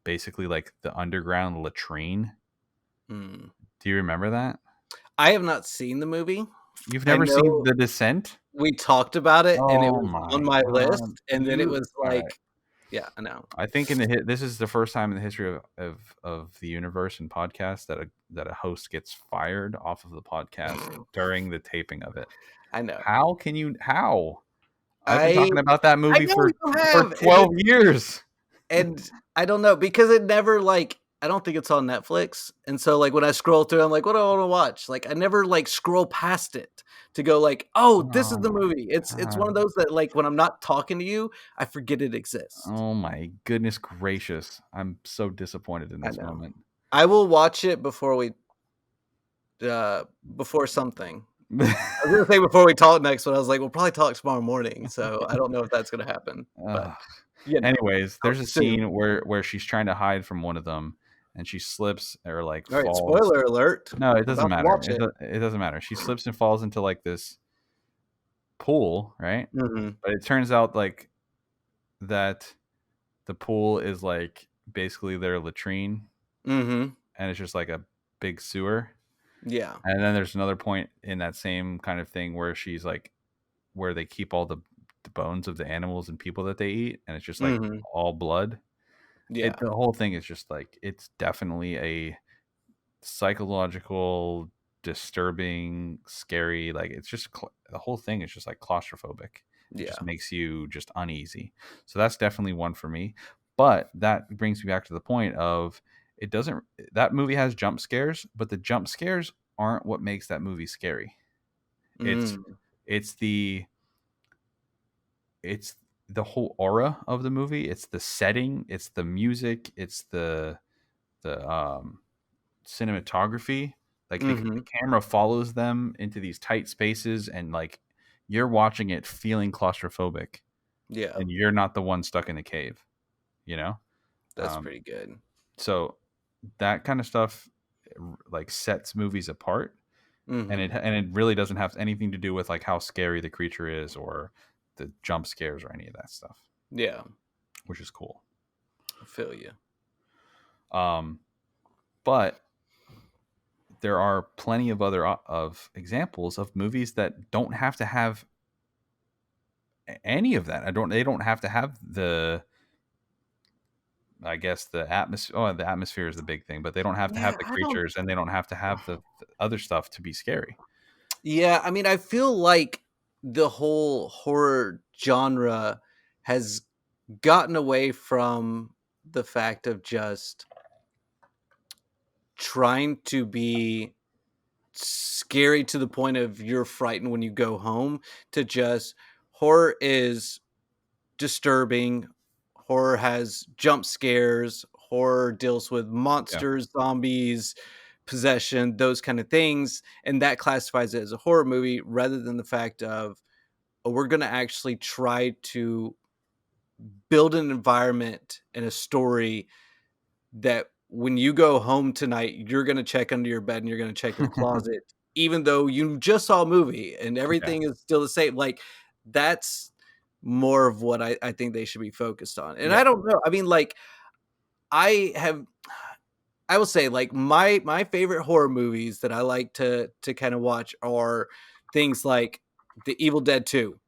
Speaker 1: basically like the underground latrine.
Speaker 2: Mm.
Speaker 1: Do you remember that?
Speaker 2: I have not seen the movie.
Speaker 1: You've
Speaker 2: I
Speaker 1: never seen
Speaker 2: know
Speaker 1: The Descent?
Speaker 2: we talked about it, and it
Speaker 1: Oh
Speaker 2: was on
Speaker 1: my
Speaker 2: my list,
Speaker 1: god.
Speaker 2: and then it
Speaker 1: You
Speaker 2: was
Speaker 1: all right.
Speaker 2: like, yeah, I know.
Speaker 1: I think this is the first time in the history of the universe and podcast that a host gets fired off of the podcast during the taping of it.
Speaker 2: I know.
Speaker 1: How can you how? I've been
Speaker 2: I
Speaker 1: talking about that
Speaker 2: I
Speaker 1: movie
Speaker 2: know you
Speaker 1: for
Speaker 2: have,
Speaker 1: 12 years.
Speaker 2: and I don't know, because it never, like, I don't think it's on Netflix, and so, like, when I scroll through, I'm like, "What do I wanna watch?" Like, I never, like, scroll past it to go like, "Oh, this is
Speaker 1: Oh
Speaker 2: the
Speaker 1: my
Speaker 2: movie." It's one of
Speaker 1: god.
Speaker 2: those that, like, when I'm not talking to you, I forget it exists.
Speaker 1: Oh my goodness gracious. I'm so disappointed in
Speaker 2: I
Speaker 1: this
Speaker 2: know.
Speaker 1: moment.
Speaker 2: I will watch it before something. I was gonna say before we talk next, but I was like, "We'll probably talk tomorrow morning," so I don't know if that's gonna happen, but,
Speaker 1: Ugh.
Speaker 2: you know,
Speaker 1: Anyways, there's a
Speaker 2: soon.
Speaker 1: scene where she's trying to hide from one of them and she slips or like
Speaker 2: Alright,
Speaker 1: falls.
Speaker 2: spoiler alert.
Speaker 1: No, it doesn't
Speaker 2: About to
Speaker 1: matter.
Speaker 2: watch it.
Speaker 1: It doesn't matter. She slips and falls into like this pool, right?
Speaker 2: Mhm.
Speaker 1: But it turns out like that the pool is like basically their latrine
Speaker 2: Mhm.
Speaker 1: and it's just like a big sewer.
Speaker 2: Yeah.
Speaker 1: And then there's another point in that same kind of thing where she's like where they keep all the bones of the animals and people that they eat and it's just like
Speaker 2: Mhm.
Speaker 1: all blood.
Speaker 2: Yeah.
Speaker 1: The whole thing is just like it's definitely a psychological, disturbing, scary. Like it's just the whole thing is just like claustrophobic. It
Speaker 2: Yeah.
Speaker 1: just makes you just uneasy. So that's definitely one for me. But that brings me back to the point of it doesn't. That movie has jump scares, but the jump scares aren't what makes that movie scary. It's
Speaker 2: Mm.
Speaker 1: it's the it's the whole aura of the movie. It's the setting. It's the music. It's the cinematography, like the
Speaker 2: Mhm.
Speaker 1: camera follows them into these tight spaces and like you're watching it feeling claustrophobic
Speaker 2: Yeah.
Speaker 1: and you're not the one stuck in the cave, you know.
Speaker 2: That's
Speaker 1: um,
Speaker 2: pretty good.
Speaker 1: so that kind of stuff like sets movies apart
Speaker 2: Mhm.
Speaker 1: and it really doesn't have anything to do with like how scary the creature is or the jump scares or any of that stuff,
Speaker 2: Yeah.
Speaker 1: which is cool.
Speaker 2: I feel you.
Speaker 1: um, but there are plenty of other of examples of movies that don't have to have any of that. They don't have to have I guess the atmosphere. Oh, the atmosphere is the big thing, but they don't have to have
Speaker 2: Yeah,
Speaker 1: the
Speaker 2: I don't
Speaker 1: creatures and they don't have to have the other stuff to be scary.
Speaker 2: Yeah, I mean, I feel like the whole horror genre has gotten away from the fact of just trying to be scary to the point of you're frightened when you go home, to just horror is disturbing. Horror has jump scares. Horror deals with
Speaker 1: Yeah.
Speaker 2: monsters, zombies, possession, those kind of things. And that classifies it as a horror movie rather than the fact of, oh, we're going to actually try to build an environment and a story that when you go home tonight, you're gonna check under your bed and you're gonna check your closet, even though you just saw a movie and
Speaker 1: Yeah.
Speaker 2: everything is still the same. Like, that's more of what I think they should be focused on. And
Speaker 1: Yeah.
Speaker 2: I don't know. I mean, like, I have I will say, like, my favorite horror movies that I like to kind of watch are things like The Evil Dead 2.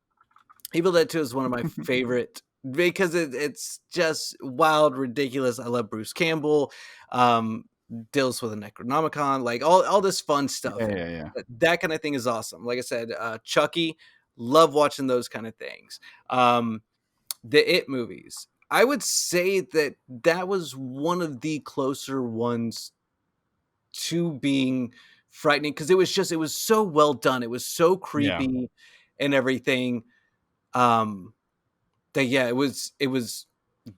Speaker 2: Evil Dead 2 is one of my favorite because it's just wild, ridiculous. I love Bruce Campbell, um, deals with a Necronomicon, like all this fun stuff.
Speaker 1: Yeah.
Speaker 2: And
Speaker 1: Yeah. Yeah.
Speaker 2: that kind of thing is awesome. Like I said, Chucky, love watching those kind of things. The It movies. I would say that that was one of the closer ones to being frightening because it was so well done. It was so
Speaker 1: Yeah.
Speaker 2: creepy and everything. Um, that yeah, it was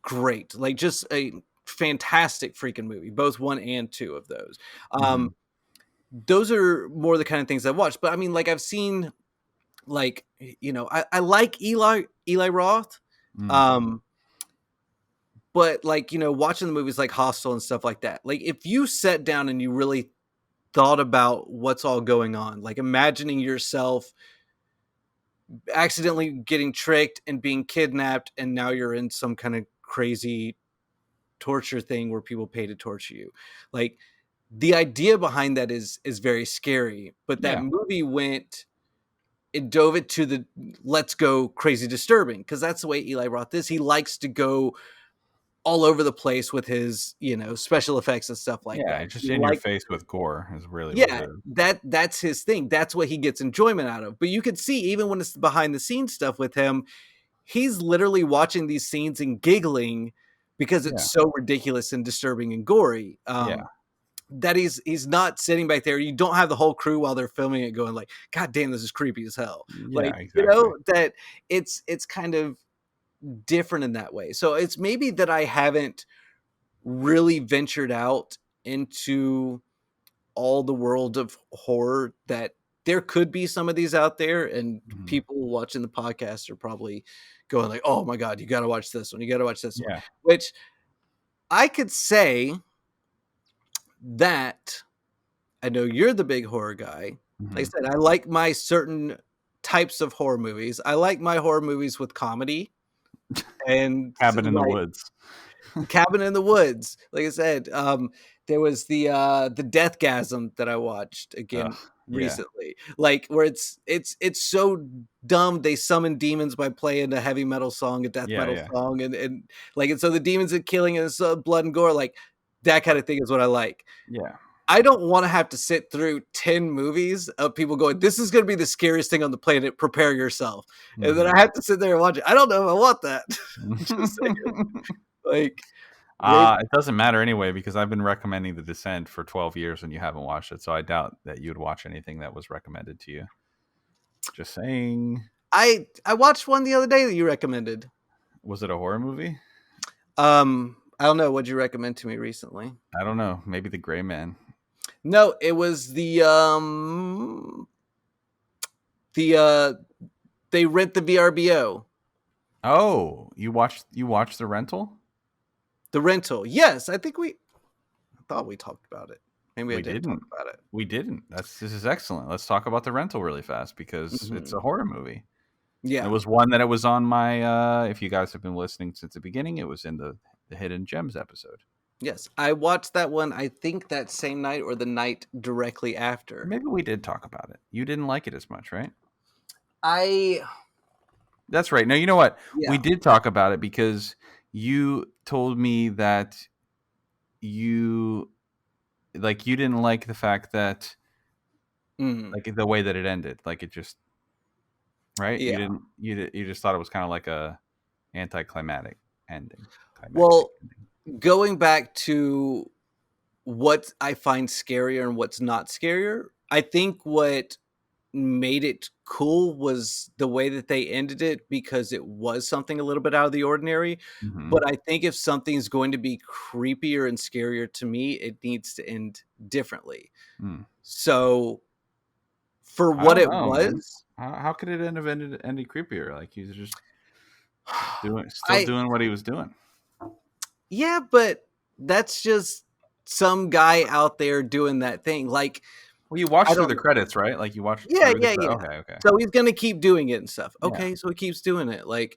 Speaker 2: great. Like just a fantastic freaking movie, both 1 and 2 of those.
Speaker 1: Hmm.
Speaker 2: Those are more the kind of things I've watched, but I mean, like, I've seen, like, I like Eli Roth,
Speaker 1: Mm.
Speaker 2: um, but, like, watching the movies like Hostel and stuff like that, like, if you sat down and you really thought about what's all going on, like, imagining yourself accidentally getting tricked and being kidnapped, and now you're in some kind of crazy torture thing where people pay to torture you. Like, the idea behind that is very scary, but that
Speaker 1: Yeah.
Speaker 2: movie it dove it to the let's go crazy disturbing, because that's the way Eli Roth is. He likes to go all over the place with his, special effects and stuff like
Speaker 1: Yeah,
Speaker 2: that.
Speaker 1: it's just
Speaker 2: He
Speaker 1: in your
Speaker 2: like
Speaker 1: face with gore is really what it
Speaker 2: Yeah,
Speaker 1: is.
Speaker 2: that's his thing. That's what he gets enjoyment out of. But you could see, even when it's behind the scenes stuff with him, he's literally watching these scenes and giggling because it's
Speaker 1: Yeah.
Speaker 2: so ridiculous and disturbing and gory.
Speaker 1: Yeah.
Speaker 2: That he's not sitting back there. You don't have the whole crew while they're filming it going like, God damn, this is creepy as hell.
Speaker 1: Yeah,
Speaker 2: Like,
Speaker 1: exactly.
Speaker 2: that it's kind of different in that way. So it's maybe that I haven't really ventured out into all the world of horror, that there could be some of these out there, and
Speaker 1: Mhm.
Speaker 2: people watching the podcast are probably going like, "Oh my god, you got to watch this one. You got to watch this one."
Speaker 1: Yeah.
Speaker 2: Which I could say that I know you're the big horror guy. Like I
Speaker 1: Mhm.
Speaker 2: said, I like my certain types of horror movies. I like my horror movies with comedy and
Speaker 1: Cabin in the
Speaker 2: like
Speaker 1: Woods.
Speaker 2: Cabin in the Woods. Like I said, there was the Deathgasm that I watched
Speaker 1: Ugh,
Speaker 2: again
Speaker 1: yeah.
Speaker 2: recently. Like, where it's so dumb, they summon demons by playing a heavy metal song, a death
Speaker 1: Yeah,
Speaker 2: metal
Speaker 1: yeah.
Speaker 2: song, and so the demons are killing, and it's blood and gore. Like, that kind of thing is what I like.
Speaker 1: Yeah.
Speaker 2: I don't want to have to sit through 10 movies of people going, "This is going to be the scariest thing on the planet. Prepare yourself." And then
Speaker 1: Mhm.
Speaker 2: I have to sit there and watch it. I don't know if I want that. Just saying. Like, maybe
Speaker 1: It doesn't matter anyway because I've been recommending The Descent for 12 years and you haven't watched it, so I doubt that you'd watch anything that was recommended to you. Just saying.
Speaker 2: I watched one the other day that you recommended.
Speaker 1: Was it a horror movie?
Speaker 2: I don't know. What'd you recommend to me recently?
Speaker 1: I don't know. Maybe The Gray Man.
Speaker 2: No, it was the they rent the VRBO.
Speaker 1: Oh, you watched The Rental?
Speaker 2: The rental. Yes, I thought we talked about it. Maybe I
Speaker 1: We
Speaker 2: didn't talk
Speaker 1: didn't.
Speaker 2: about it.
Speaker 1: We didn't. This is excellent. Let's talk about The Rental really fast because it's
Speaker 2: Mhm.
Speaker 1: a horror movie. And it
Speaker 2: Yeah.
Speaker 1: was one that it was on my if you guys have been listening since the beginning, it was in the Hidden Gems episode.
Speaker 2: Yes. I watched that one, I think that same night or the night directly after.
Speaker 1: Maybe we did talk about it. You didn't like it as much, right?
Speaker 2: I
Speaker 1: That's right. No, you know what? We
Speaker 2: Yeah.
Speaker 1: did talk about it because you told me that you you didn't like the fact that
Speaker 2: Mm,
Speaker 1: like the way that it ended. Like it just right? You
Speaker 2: yeah.
Speaker 1: didn't you just thought it was kind of like a anticlimactic ending. Climactic
Speaker 2: Well,
Speaker 1: ending.
Speaker 2: going back to what I find scarier and what's not scarier, I think what made it cool was the way that they ended it, because it was something a little bit out of the ordinary.
Speaker 1: Mhm.
Speaker 2: But I think if something's going to be creepier and scarier to me, it needs to end differently.
Speaker 1: Mm.
Speaker 2: So for
Speaker 1: I
Speaker 2: what
Speaker 1: don't
Speaker 2: it
Speaker 1: know, man.
Speaker 2: was,
Speaker 1: How could it have ended any creepier? Like he's just still
Speaker 2: I
Speaker 1: doing what he was doing.
Speaker 2: yeah, but that's just some guy out there doing that thing. Like,
Speaker 1: Well, you
Speaker 2: I
Speaker 1: watched through
Speaker 2: don't
Speaker 1: the
Speaker 2: know.
Speaker 1: credits, right? Like you watched
Speaker 2: Yeah,
Speaker 1: through the
Speaker 2: yeah, yeah.
Speaker 1: okay, okay.
Speaker 2: So he's gonna keep doing it and stuff.
Speaker 1: Yeah.
Speaker 2: Okay, so he keeps doing it. Like,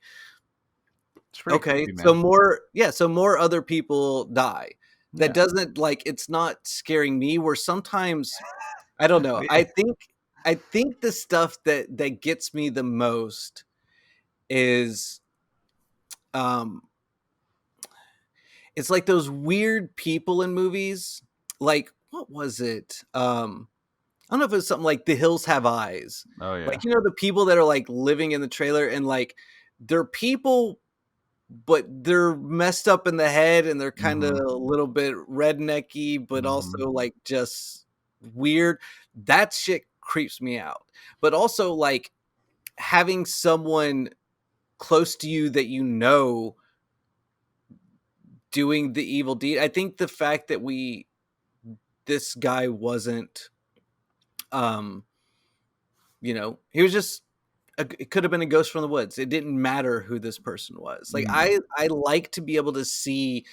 Speaker 1: It's pretty
Speaker 2: okay,
Speaker 1: creepy,
Speaker 2: so
Speaker 1: man.
Speaker 2: more other people die. That
Speaker 1: Yeah.
Speaker 2: doesn't, like, it's not scaring me, where sometimes I don't know.
Speaker 1: Well, yeah.
Speaker 2: I think the stuff that gets me the most is um it's like those weird people in movies. Like, what was it? I don't know if it was something like The Hills Have Eyes.
Speaker 1: Oh
Speaker 2: Like,
Speaker 1: yeah.
Speaker 2: the people that are like living in the trailer, and like they're people, but they're messed up in the head, and they're kind of
Speaker 1: Mhm.
Speaker 2: a little bit rednecky, but
Speaker 1: Mhm.
Speaker 2: also like just weird. That shit creeps me out. But also, like, having someone close to you that doing the evil deed. I think the fact that this guy wasn't, um, he was just it could have been a ghost from the woods. It didn't matter who this person was. Like,
Speaker 1: Mhm.
Speaker 2: I like to be able to see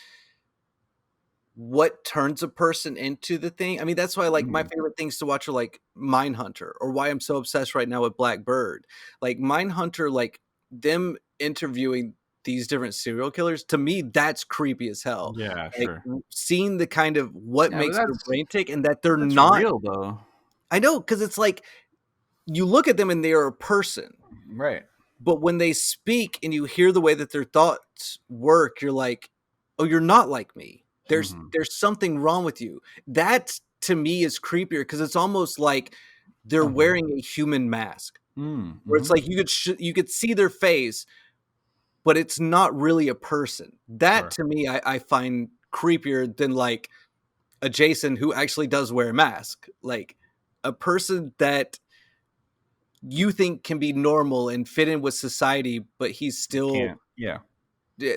Speaker 2: what turns a person into the thing. I mean, that's why, like, my
Speaker 1: Mhm.
Speaker 2: favorite things to watch are like Mindhunter, or why I'm so obsessed right now with Black Bird. Like Mindhunter, like them interviewing these different serial killers, to me, that's creepy as hell.
Speaker 1: Yeah,
Speaker 2: Like,
Speaker 1: sure.
Speaker 2: seeing the kind of what
Speaker 1: Yeah, but
Speaker 2: makes their brain tick and that they're
Speaker 1: that's
Speaker 2: not.
Speaker 1: real though.
Speaker 2: I know, because it's like, you look at them and they are a person,
Speaker 1: Right.
Speaker 2: but when they speak and you hear the way that their thoughts work, you're like, "Oh, you're not like me.
Speaker 1: Hmm.
Speaker 2: There's something wrong with you." That, to me, is creepier because it's almost like they're wearing a human mask, where it's
Speaker 1: Mm-hmm.
Speaker 2: like you could see their face, but it's not really a person. That,
Speaker 1: Sure.
Speaker 2: to me, I find creepier than, like, a Jason who actually does wear a mask. Like, a person that you think can be normal and fit in with society, but he's still
Speaker 1: Can't. Yeah.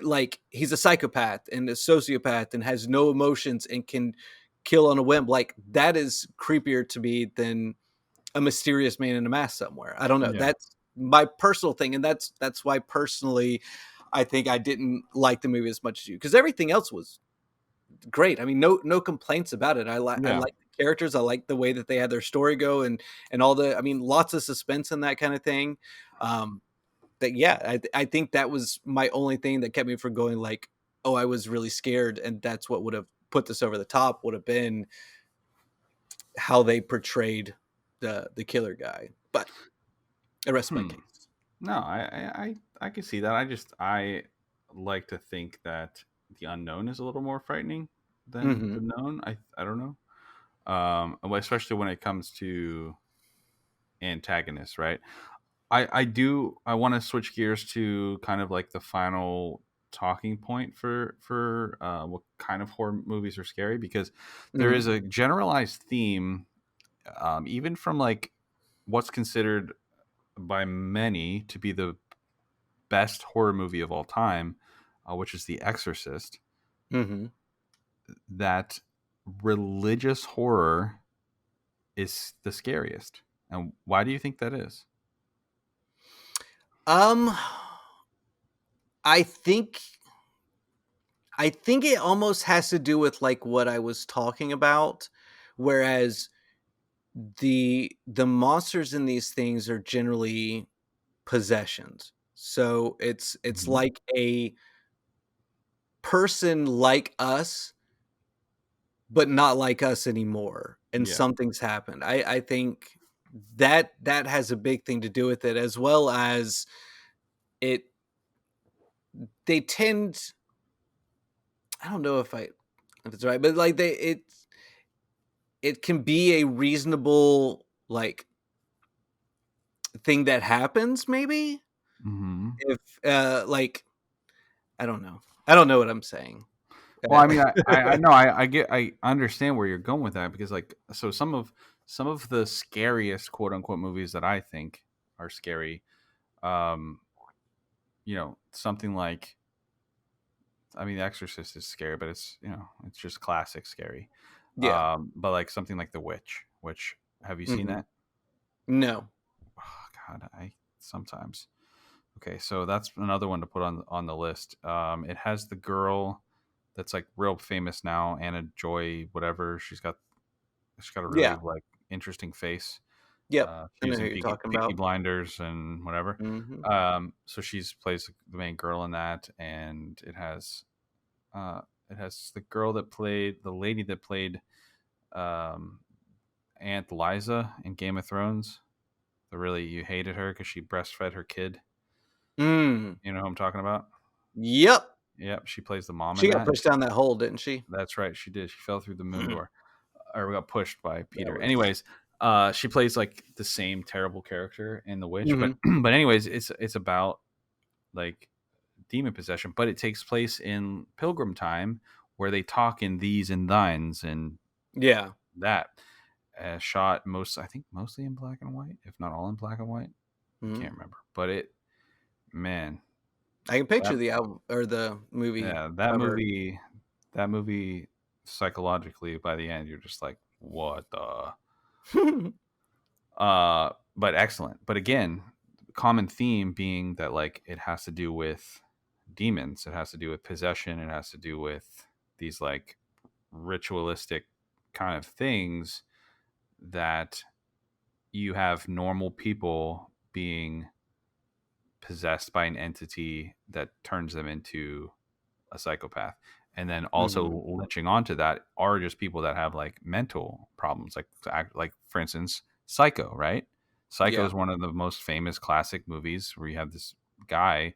Speaker 2: like, he's a psychopath and a sociopath and has no emotions and can kill on a whim. Like, that is creepier to me than a mysterious man in a mask somewhere. I don't know.
Speaker 1: Yeah.
Speaker 2: That's my personal thing, and that's why personally I think I didn't like the movie as much as you, because everything else was great. I mean, no complaints about it. I
Speaker 1: Yeah.
Speaker 2: like the characters. I like the way that they had their story go, and all the. I mean, lots of suspense and that kind of thing. Um, that yeah, I think that was my only thing that kept me from going like, oh, I was really scared, and that's what would have put this over the top. Would have been how they portrayed the killer guy. But I rest my
Speaker 1: Hmm.
Speaker 2: case.
Speaker 1: No, I can see that. I like to think that the unknown is a little more frightening than
Speaker 2: Hmm.
Speaker 1: the known. I don't know. Especially when it comes to antagonists, right? I want to switch gears to kind of like the final talking point for what kind of horror movies are scary, because there
Speaker 2: Hmm.
Speaker 1: is a generalized theme, even from like what's considered by many to be the best horror movie of all time, which is The Exorcist,
Speaker 2: Hmm.
Speaker 1: that religious horror is the scariest. And why do you think that is?
Speaker 2: Um, I think I think it almost has to do with like what I was talking about, whereas the monsters in these things are generally possessions. So it's
Speaker 1: Hmm.
Speaker 2: like a person like us, but not like us anymore, and
Speaker 1: Yeah.
Speaker 2: something's happened. I think that has a big thing to do with it, as well as it they tend. I don't know if it's right, but like it can be a reasonable like thing that happens maybe
Speaker 1: Hmm.
Speaker 2: if like I don't know. I don't know what I'm saying.
Speaker 1: Well, I mean, I know I understand where you're going with that, because like, so some of the scariest quote unquote movies that I think are scary, um, something like, I mean, The Exorcist is scary, but it's just classic scary.
Speaker 2: Yeah.
Speaker 1: But like something like The Witch, which, have you seen
Speaker 2: Mhm.
Speaker 1: that?
Speaker 2: No.
Speaker 1: Oh, God, I sometimes. Okay, so that's another one to put on the list. It has the girl that's like real famous now, Anna Joy, whatever. She's got a really
Speaker 2: Yeah.
Speaker 1: like interesting face.
Speaker 2: Yep. I
Speaker 1: She
Speaker 2: know
Speaker 1: was
Speaker 2: who
Speaker 1: in
Speaker 2: you're
Speaker 1: Peaky,
Speaker 2: talking
Speaker 1: Peaky
Speaker 2: about.
Speaker 1: Blinders and whatever.
Speaker 2: Mhm.
Speaker 1: So she's plays the main girl in that, and it has the lady that played um, Aunt Liza in Game of Thrones. The really, you hated her because she breastfed her kid.
Speaker 2: Mm.
Speaker 1: You know who I'm talking about?
Speaker 2: Yep.
Speaker 1: Yep, she plays the mom in
Speaker 2: She got
Speaker 1: that.
Speaker 2: pushed down that hole, didn't she?
Speaker 1: That's right, she did. She fell through the moon
Speaker 2: That
Speaker 1: door, or got pushed by Peter.
Speaker 2: was
Speaker 1: Anyways, she plays like the same terrible character in The Witch, but
Speaker 2: Mhm.
Speaker 1: but anyways, it's about like demon possession, but it takes place in Pilgrim time, where they talk in these and thines and
Speaker 2: Yeah.
Speaker 1: that. Shot I think mostly in black and white, if not all in black and white.
Speaker 2: Mhm.
Speaker 1: Can't remember, but man,
Speaker 2: I can
Speaker 1: that
Speaker 2: picture the album or the movie
Speaker 1: yeah, that
Speaker 2: cover.
Speaker 1: movie, that movie, psychologically by the end, you're just like, what the? But excellent. But again, common theme being that like it has to do with demons, it has to do with possession, it has to do with these like ritualistic kind of things that you have normal people being possessed by an entity that turns them into a psychopath. And then
Speaker 2: Mhm.
Speaker 1: also lynching onto that are just people that have like mental problems, like for instance, Psycho, right? Psycho
Speaker 2: Yeah.
Speaker 1: is one of the most famous classic movies where you have this guy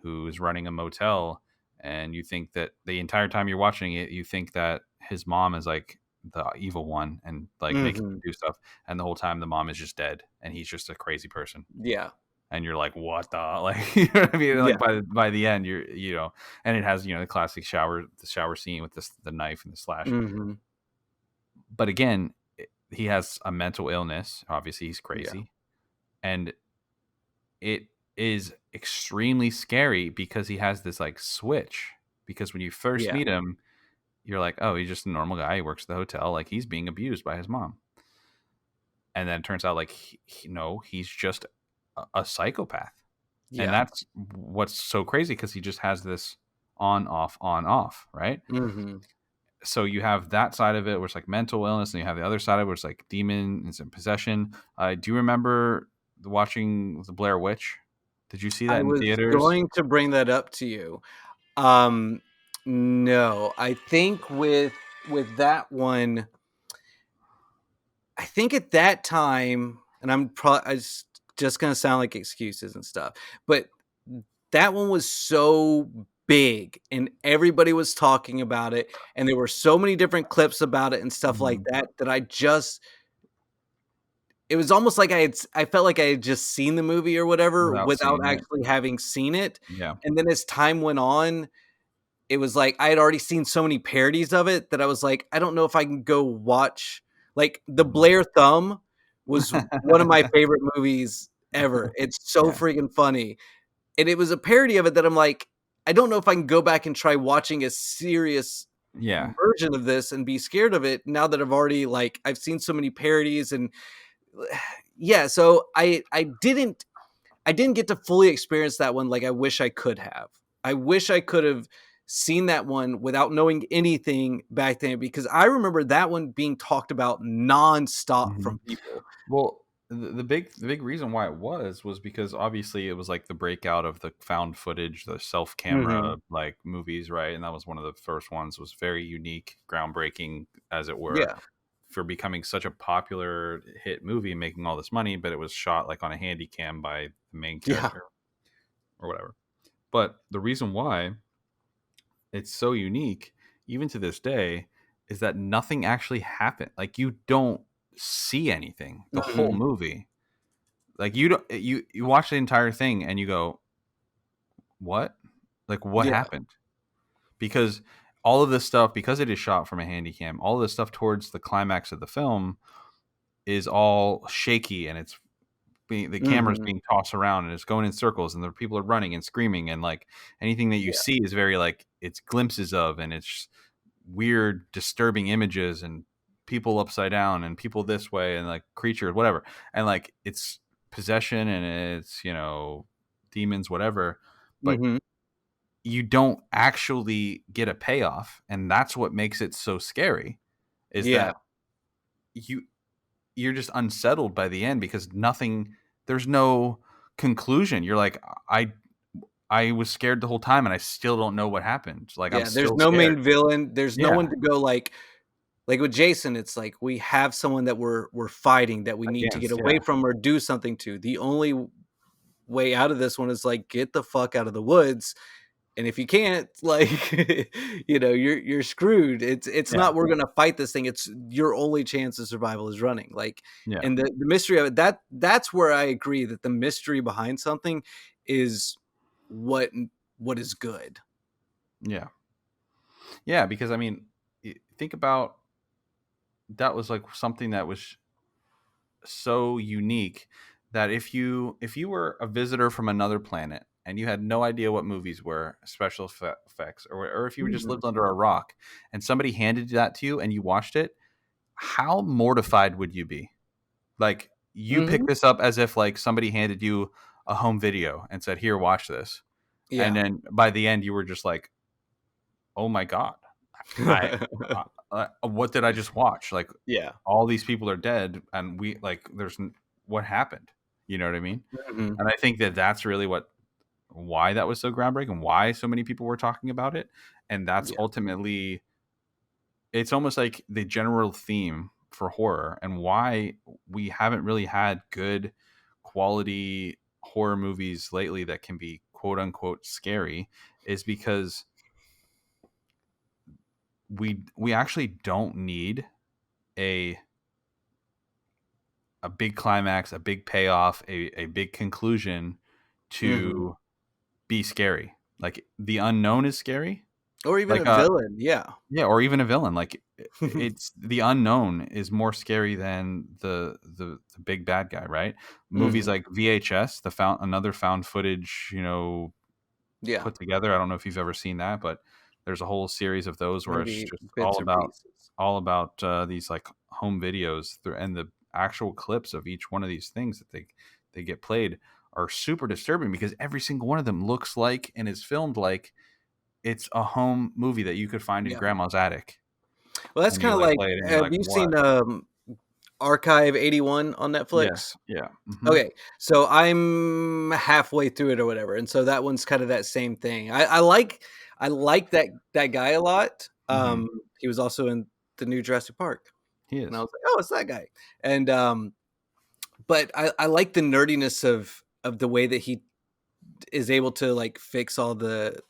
Speaker 1: who's running a motel, and you think that the entire time you're watching it, you think that his mom is like the evil one and like making him
Speaker 2: Mhm.
Speaker 1: do stuff, and the whole time the mom is just dead and he's just a crazy person,
Speaker 2: Yeah.
Speaker 1: and you're like, what the like, you know what I mean?
Speaker 2: Yeah.
Speaker 1: Like by the end, you're and it has the classic the shower scene with the knife and the slash.
Speaker 2: Mhm.
Speaker 1: But again, he has a mental illness. Obviously, he's
Speaker 2: Yeah.
Speaker 1: crazy, and it is extremely scary because he has this like switch. Because when you first
Speaker 2: Yeah.
Speaker 1: meet him, you're like, oh, he's just a normal guy. He works at the hotel. Like he's being abused by his mom, and then it turns out like no, he's just a psychopath. And
Speaker 2: Yeah.
Speaker 1: that's what's so crazy because he just has this on off, right?
Speaker 2: Mhm.
Speaker 1: So you have that side of it where it's like mental illness, and you have the other side of it where it's like demons and possession. Do you remember watching the Blair Witch? Did you see that
Speaker 2: I
Speaker 1: in
Speaker 2: was
Speaker 1: theaters?
Speaker 2: going to bring that up to you. Um, no, I think with that one, I think at that time, and I was just gonna sound like excuses and stuff, but that one was so big and everybody was talking about it, and there were so many different clips about it and stuff like
Speaker 1: Mhm.
Speaker 2: that, that I just it was almost like I felt like I had just seen the movie or whatever
Speaker 1: Without
Speaker 2: without
Speaker 1: seeing it,
Speaker 2: actually having seen it,
Speaker 1: yeah.
Speaker 2: and then as time went on, it was like I had already seen so many parodies of it that I was like, I don't know if I can go watch like the
Speaker 1: Mhm.
Speaker 2: Blair Thumb was one of my favorite movies ever. It's so
Speaker 1: Yeah,
Speaker 2: freaking funny. And it was a parody of it that I'm like, I don't know if I can go back and try watching a serious
Speaker 1: yeah.
Speaker 2: version of this and be scared of it now that I've already like I've seen so many parodies and yeah, so I didn't get to fully experience that one like I wish I could have. I wish I could have seen that one without knowing anything back then because I remember that one being talked about nonstop
Speaker 1: Mhm.
Speaker 2: from people.
Speaker 1: Well, the big reason why it was because obviously it was like the breakout of the found footage, the self camera
Speaker 2: Mhm.
Speaker 1: like movies, right? And that was one of the first ones. Was very unique, groundbreaking, as it were,
Speaker 2: Yeah.
Speaker 1: for becoming such a popular hit movie, making all this money. But it was shot like on a handy cam by the main
Speaker 2: Yeah.
Speaker 1: character or whatever. But the reason why it's so unique, even to this day, is that nothing actually happened. Like you don't see anything the whole
Speaker 2: Mhm.
Speaker 1: movie. Like you don't you watch the entire thing and you go, "What? Like what
Speaker 2: Yeah.
Speaker 1: happened?" Because all of this stuff, because it is shot from a handy cam, all of this stuff towards the climax of the film is all shaky, and the camera's
Speaker 2: Mhm.
Speaker 1: being tossed around and it's going in circles, and the people are running and screaming, and like anything that you
Speaker 2: Yeah.
Speaker 1: see is very like it's glimpses of, and it's weird disturbing images and people upside down and people this way and like creatures whatever, and like it's possession and it's demons whatever, but
Speaker 2: Mhm.
Speaker 1: you don't actually get a payoff, and that's what makes it so scary, is
Speaker 2: Yeah.
Speaker 1: that you you're just unsettled by the end because nothing there's no conclusion. You're like, I was scared the whole time and I still don't know what happened. Like I'm
Speaker 2: Yeah, there's
Speaker 1: still
Speaker 2: no
Speaker 1: scared.
Speaker 2: main villain, there's no
Speaker 1: Yeah,
Speaker 2: one to go like with Jason, it's like we have someone that we're fighting that we need to get
Speaker 1: against,
Speaker 2: away
Speaker 1: yeah,
Speaker 2: from or do something to. The only way out of this one is like get the fuck out of the woods. And if you can't, like, you're screwed. It's
Speaker 1: yeah,
Speaker 2: not we're gonna fight this thing. It's your only chance of survival is running. Like,
Speaker 1: yeah,
Speaker 2: and the mystery of it that's where I agree that the mystery behind something is what what is good.
Speaker 1: yeah, yeah. Because I mean, think about that was like something that was so unique that if you were a visitor from another planet and you had no idea what movies were special effects, or if you just
Speaker 2: Mhm.
Speaker 1: lived under a rock and somebody handed that to you and you watched it, how mortified would you be? Like you pick
Speaker 2: Mhm.
Speaker 1: this up as if like somebody handed you a home video and said, here, watch this, and
Speaker 2: Yeah.
Speaker 1: then by the end you were just like, oh my god, I what did I just watch? Like
Speaker 2: Yeah.
Speaker 1: all these people are dead, and we like what happened? You know what I mean?
Speaker 2: Mhm.
Speaker 1: And I think that that's really what why that was so groundbreaking, why so many people were talking about it. And that's
Speaker 2: Yeah.
Speaker 1: ultimately, it's almost like the general theme for horror, and why we haven't really had good quality horror movies lately that can be quote unquote scary, is because we actually don't need a a big climax, a big payoff, a big conclusion
Speaker 2: Mhm.
Speaker 1: to be scary. Like the unknown is scary.
Speaker 2: Or even
Speaker 1: Like
Speaker 2: a villain, yeah.
Speaker 1: yeah, or even a villain. Like it's the unknown is more scary than the big bad guy, right? Movies
Speaker 2: Mhm.
Speaker 1: like VHS, the found another found footage,
Speaker 2: Yeah.
Speaker 1: put together. I don't know if you've ever seen that, but there's a whole series of those where it's
Speaker 2: Maybe
Speaker 1: just
Speaker 2: bits or pieces.
Speaker 1: all about these like home videos and the actual clips of each one of these things that they get played are super disturbing, because every single one of them looks like and is filmed like it's a home movie that you could find in
Speaker 2: Yeah.
Speaker 1: grandma's attic,
Speaker 2: Well, that's
Speaker 1: and you
Speaker 2: kinda
Speaker 1: like
Speaker 2: like,
Speaker 1: play it and you're
Speaker 2: have
Speaker 1: like,
Speaker 2: you
Speaker 1: what?
Speaker 2: seen, Archive 81 on Netflix?
Speaker 1: Yes, yeah,
Speaker 2: Okay, so I'm halfway through it or whatever, and so that one's kinda that same thing. I like that guy a lot.
Speaker 1: hmm
Speaker 2: He was also in the new Jurassic Park,
Speaker 1: he
Speaker 2: and I
Speaker 1: is.
Speaker 2: was like, "Oh, it's that guy." And, but I like the nerdiness of the way that he is able to, like, fix all the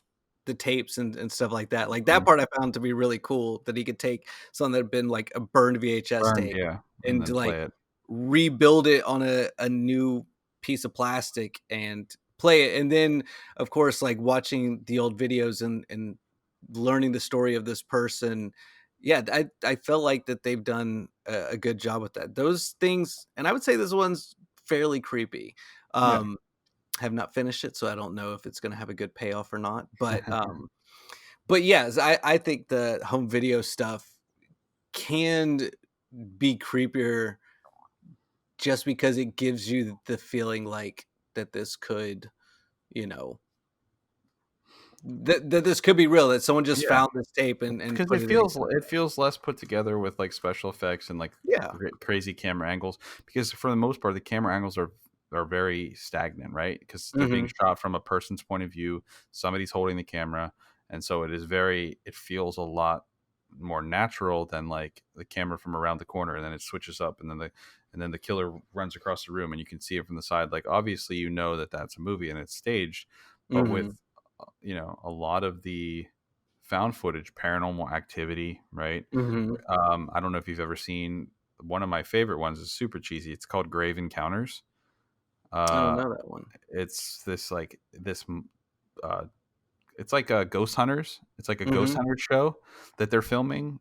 Speaker 2: tapes and stuff like that. Like, that
Speaker 1: Mhm.
Speaker 2: part I found to be really cool, that he could take something that had been, like, a burned VHS
Speaker 1: Burned,
Speaker 2: tape
Speaker 1: yeah, and
Speaker 2: and
Speaker 1: then
Speaker 2: to, like,
Speaker 1: play it.
Speaker 2: rebuild it on a new piece of plastic and play it. And then, of course, like, watching the old videos and learning the story of this person. Yeah, I felt like that they've done a good job with that. Those things, and I would say this one's fairly creepy.
Speaker 1: Yeah.
Speaker 2: Um, have not finished it, so I don't know if it's gonna have a good payoff or not. But yes, I think the home video stuff can be creepier just because it gives you the feeling like that this could, you know, that this could be real, that someone just
Speaker 1: Yeah.
Speaker 2: found this tape and
Speaker 1: Because
Speaker 2: put it in these.
Speaker 1: it feels less put together with like special effects and like
Speaker 2: Yeah.
Speaker 1: crazy camera angles. Because for the most part, the camera angles are very stagnant, right? Because they're being
Speaker 2: Mhm.
Speaker 1: shot from a person's point of view. Somebody's holding the camera, and so it feels a lot more natural than like the camera from around the corner, and then it switches up, and then the killer runs across the room, and you can see it from the side. Like obviously, you know that that's a movie and it's staged, but with
Speaker 2: Mhm.
Speaker 1: a lot of the found footage, paranormal activity, right?
Speaker 2: Mhm.
Speaker 1: I don't know if you've ever seen one of my favorite ones is super cheesy. It's called Grave Encounters.
Speaker 2: I don't
Speaker 1: Uh,
Speaker 2: know that one.
Speaker 1: it's uh, it's like a ghost hunters. It's like a ghost
Speaker 2: Mhm.
Speaker 1: hunter show that they're filming,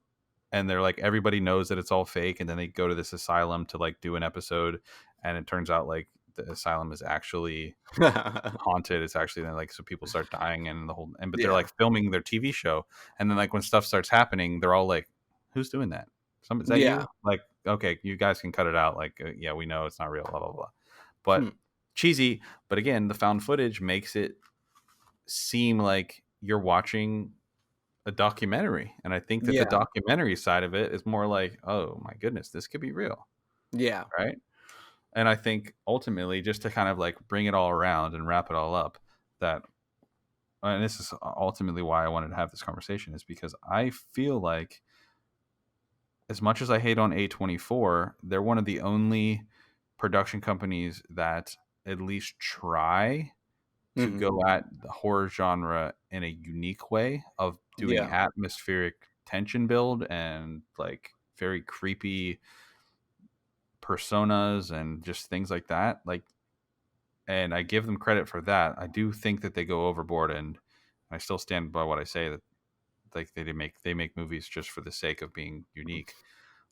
Speaker 1: and they're like everybody knows that it's all fake, and then they go to this asylum to like do an episode, and it turns out like the asylum is actually haunted. It's actually like, so people start dying and but they're
Speaker 2: Yeah.
Speaker 1: like filming their TV show, and then like when stuff starts happening, they're all like, "Who's doing that? Is that
Speaker 2: Yeah.
Speaker 1: you?" Like, okay, you guys can cut it out. Like, yeah, we know it's not real. Blah blah blah. But
Speaker 2: Hmm.
Speaker 1: cheesy. But again, the found footage makes it seem like you're watching a documentary, and I think that the
Speaker 2: Yeah.
Speaker 1: documentary side of it is more like, oh my goodness, this could be real,
Speaker 2: Yeah.
Speaker 1: right? And I think ultimately, just to kind of like bring it all around and wrap it all up, that and this is ultimately why I wanted to have this conversation, is because I feel like, as much as I hate on A24, they're one of the only production companies that at least try to
Speaker 2: Mhm.
Speaker 1: go at the horror genre in a unique way of doing
Speaker 2: Yeah.
Speaker 1: atmospheric tension build and like very creepy personas and just things like that. Like, and I give them credit for that. I do think that they go overboard, and I still stand by what I say, that like they make movies just for the sake of being unique.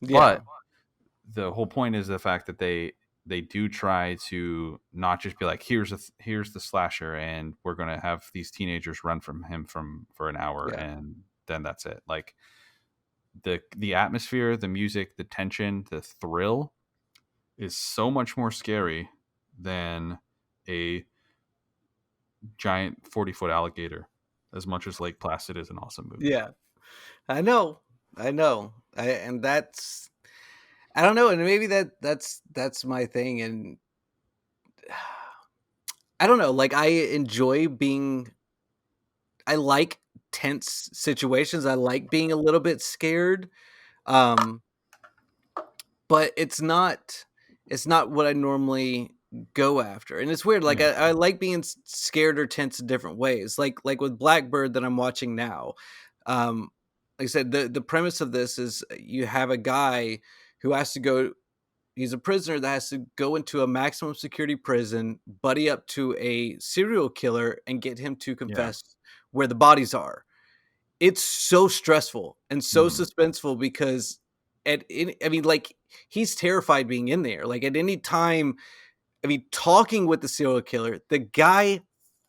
Speaker 2: Yeah.
Speaker 1: But the whole point is the fact that they do try to not just be like, here's the slasher, and we're gonna have these teenagers run from him for an hour,
Speaker 2: Yeah.
Speaker 1: and then that's it. Like the atmosphere, the music, the tension, the thrill is so much more scary than a giant 40-foot alligator. As much as Lake Placid is an awesome movie.
Speaker 2: Yeah. I know. I know. And that's, I don't know, and maybe that's my thing. And I don't know, like, I like tense situations, I like being a little bit scared, um, but it's not what I normally go after, and it's weird, like,
Speaker 1: Yeah.
Speaker 2: I like being scared or tense in different ways, like with Blackbird that I'm watching now, um, like I said, the premise of this is you have a guy who has to go he's a prisoner that has to go into a maximum security prison, buddy up to a serial killer, and get him to
Speaker 1: Yeah.
Speaker 2: confess where the bodies are. It's so stressful and so
Speaker 1: Mhm.
Speaker 2: suspenseful because I mean, like, he's terrified being in there. Like, at any time, I mean, talking with the serial killer, the guy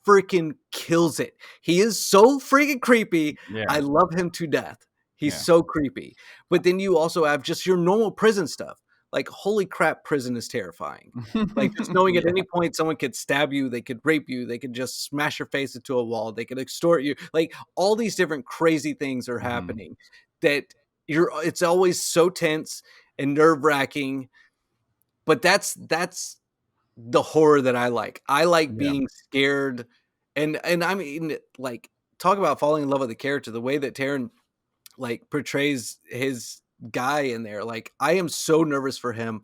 Speaker 2: freaking kills it. He is so freaking creepy. I
Speaker 1: Yeah.
Speaker 2: love him to death. He's
Speaker 1: Yeah.
Speaker 2: so creepy. But then you also have just your normal prison stuff. Like, holy crap, prison is terrifying. Like, just knowing at
Speaker 1: Yeah.
Speaker 2: any point someone could stab you, they could rape you, they could just smash your face into a wall, they could extort you. Like, all these different crazy things are
Speaker 1: Mhm.
Speaker 2: happening that it's always so tense and nerve-wracking. But that's the horror that I like. I like
Speaker 1: Yeah.
Speaker 2: being scared, and I mean, like, talk about falling in love with the character, the way that Taron, like, portrays his guy in there, like, I am so nervous for him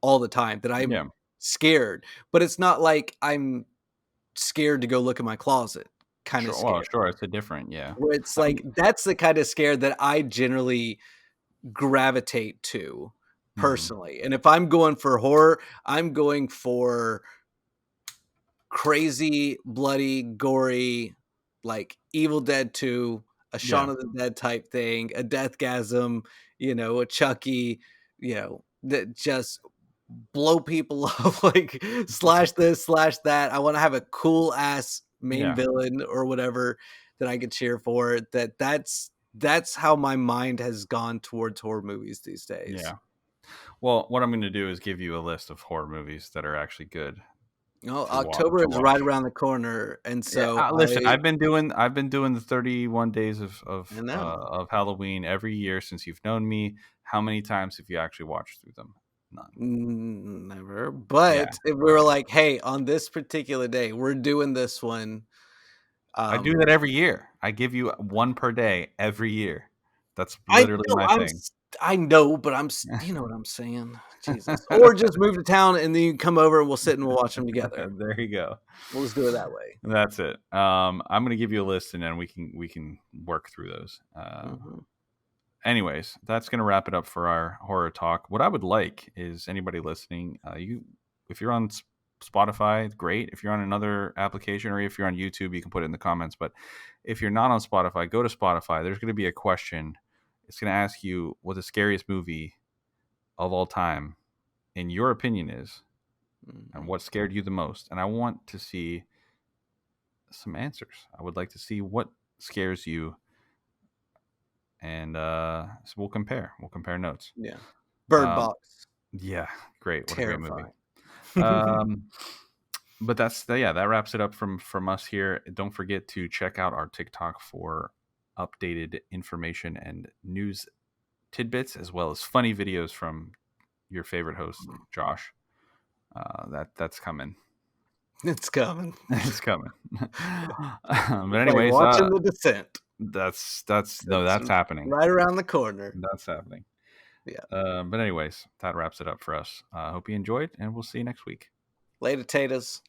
Speaker 2: all the time that I'm
Speaker 1: Yeah.
Speaker 2: scared, but it's not like I'm scared to go look in my closet kinda
Speaker 1: Sure. Well,
Speaker 2: scared,
Speaker 1: sure. It's a different. Yeah.
Speaker 2: where it's
Speaker 1: I
Speaker 2: like,
Speaker 1: mean.
Speaker 2: that's the kinda scared that I generally gravitate to
Speaker 1: Mhm.
Speaker 2: personally, and if I'm going for horror, I'm going for crazy, bloody, gory, like Evil Dead 2, a Shaun
Speaker 1: Yeah.
Speaker 2: of the Dead type thing, a Deathgasm, a Chucky, that just blow people up, like, slash this, slash that. I wanna have a cool ass main
Speaker 1: Yeah.
Speaker 2: villain or whatever that I could cheer for. That's how my mind has gone towards horror movies these days.
Speaker 1: Yeah. Well, what I'm going to do is give you a list of horror movies that are actually good
Speaker 2: October
Speaker 1: to
Speaker 2: is right
Speaker 1: watch.
Speaker 2: around the corner, and
Speaker 1: Yeah,
Speaker 2: so
Speaker 1: listen, I've been doing the 31 days
Speaker 2: I know.
Speaker 1: of Halloween every year since you've known me. How many times have you actually watched through them? None.
Speaker 2: Never,
Speaker 1: Yeah,
Speaker 2: but if we were
Speaker 1: right.
Speaker 2: like, "Hey, on this particular day, we're doing this one,"
Speaker 1: I do
Speaker 2: um,
Speaker 1: that every year. I give you one per day every year. That's
Speaker 2: I
Speaker 1: literally
Speaker 2: know,
Speaker 1: my thing.
Speaker 2: I know, but you know what I'm saying? Jesus. Or just move to town and then you come over and we'll sit and we'll watch them together.
Speaker 1: There you go.
Speaker 2: We'll just do it that way.
Speaker 1: That's it. I'm gonna give you a list and then we can work through those.
Speaker 2: Mhm.
Speaker 1: Anyways, that's going to wrap it up for our horror talk. What I would like is anybody listening, if you're on Spotify, great. If you're on another application or if you're on YouTube, you can put it in the comments. But if you're not on Spotify, go to Spotify. There's going to be a question. It's going to ask you what the scariest movie of all time, in your opinion, is, and
Speaker 2: Mhm.
Speaker 1: what scared you the most. And I want to see some answers. I would like to see what scares you, and so we'll compare. We'll compare notes.
Speaker 2: Yeah. Bird
Speaker 1: Um,
Speaker 2: Box,
Speaker 1: Yeah, great. What a great movie.
Speaker 2: terrifying.
Speaker 1: Um, but that wraps it up from us here. Don't forget to check out our TikTok for updated information and news tidbits, as well as funny videos from your favorite host, Josh. That's coming.
Speaker 2: It's coming.
Speaker 1: It's coming. But
Speaker 2: It's like
Speaker 1: anyways,
Speaker 2: watching The Descent.
Speaker 1: that's no,
Speaker 2: It's
Speaker 1: that's happening.
Speaker 2: right around the corner.
Speaker 1: That's happening.
Speaker 2: Yeah.
Speaker 1: But anyways, that wraps it up for us. Hope you enjoyed, and we'll see you next week.
Speaker 2: Later, taters.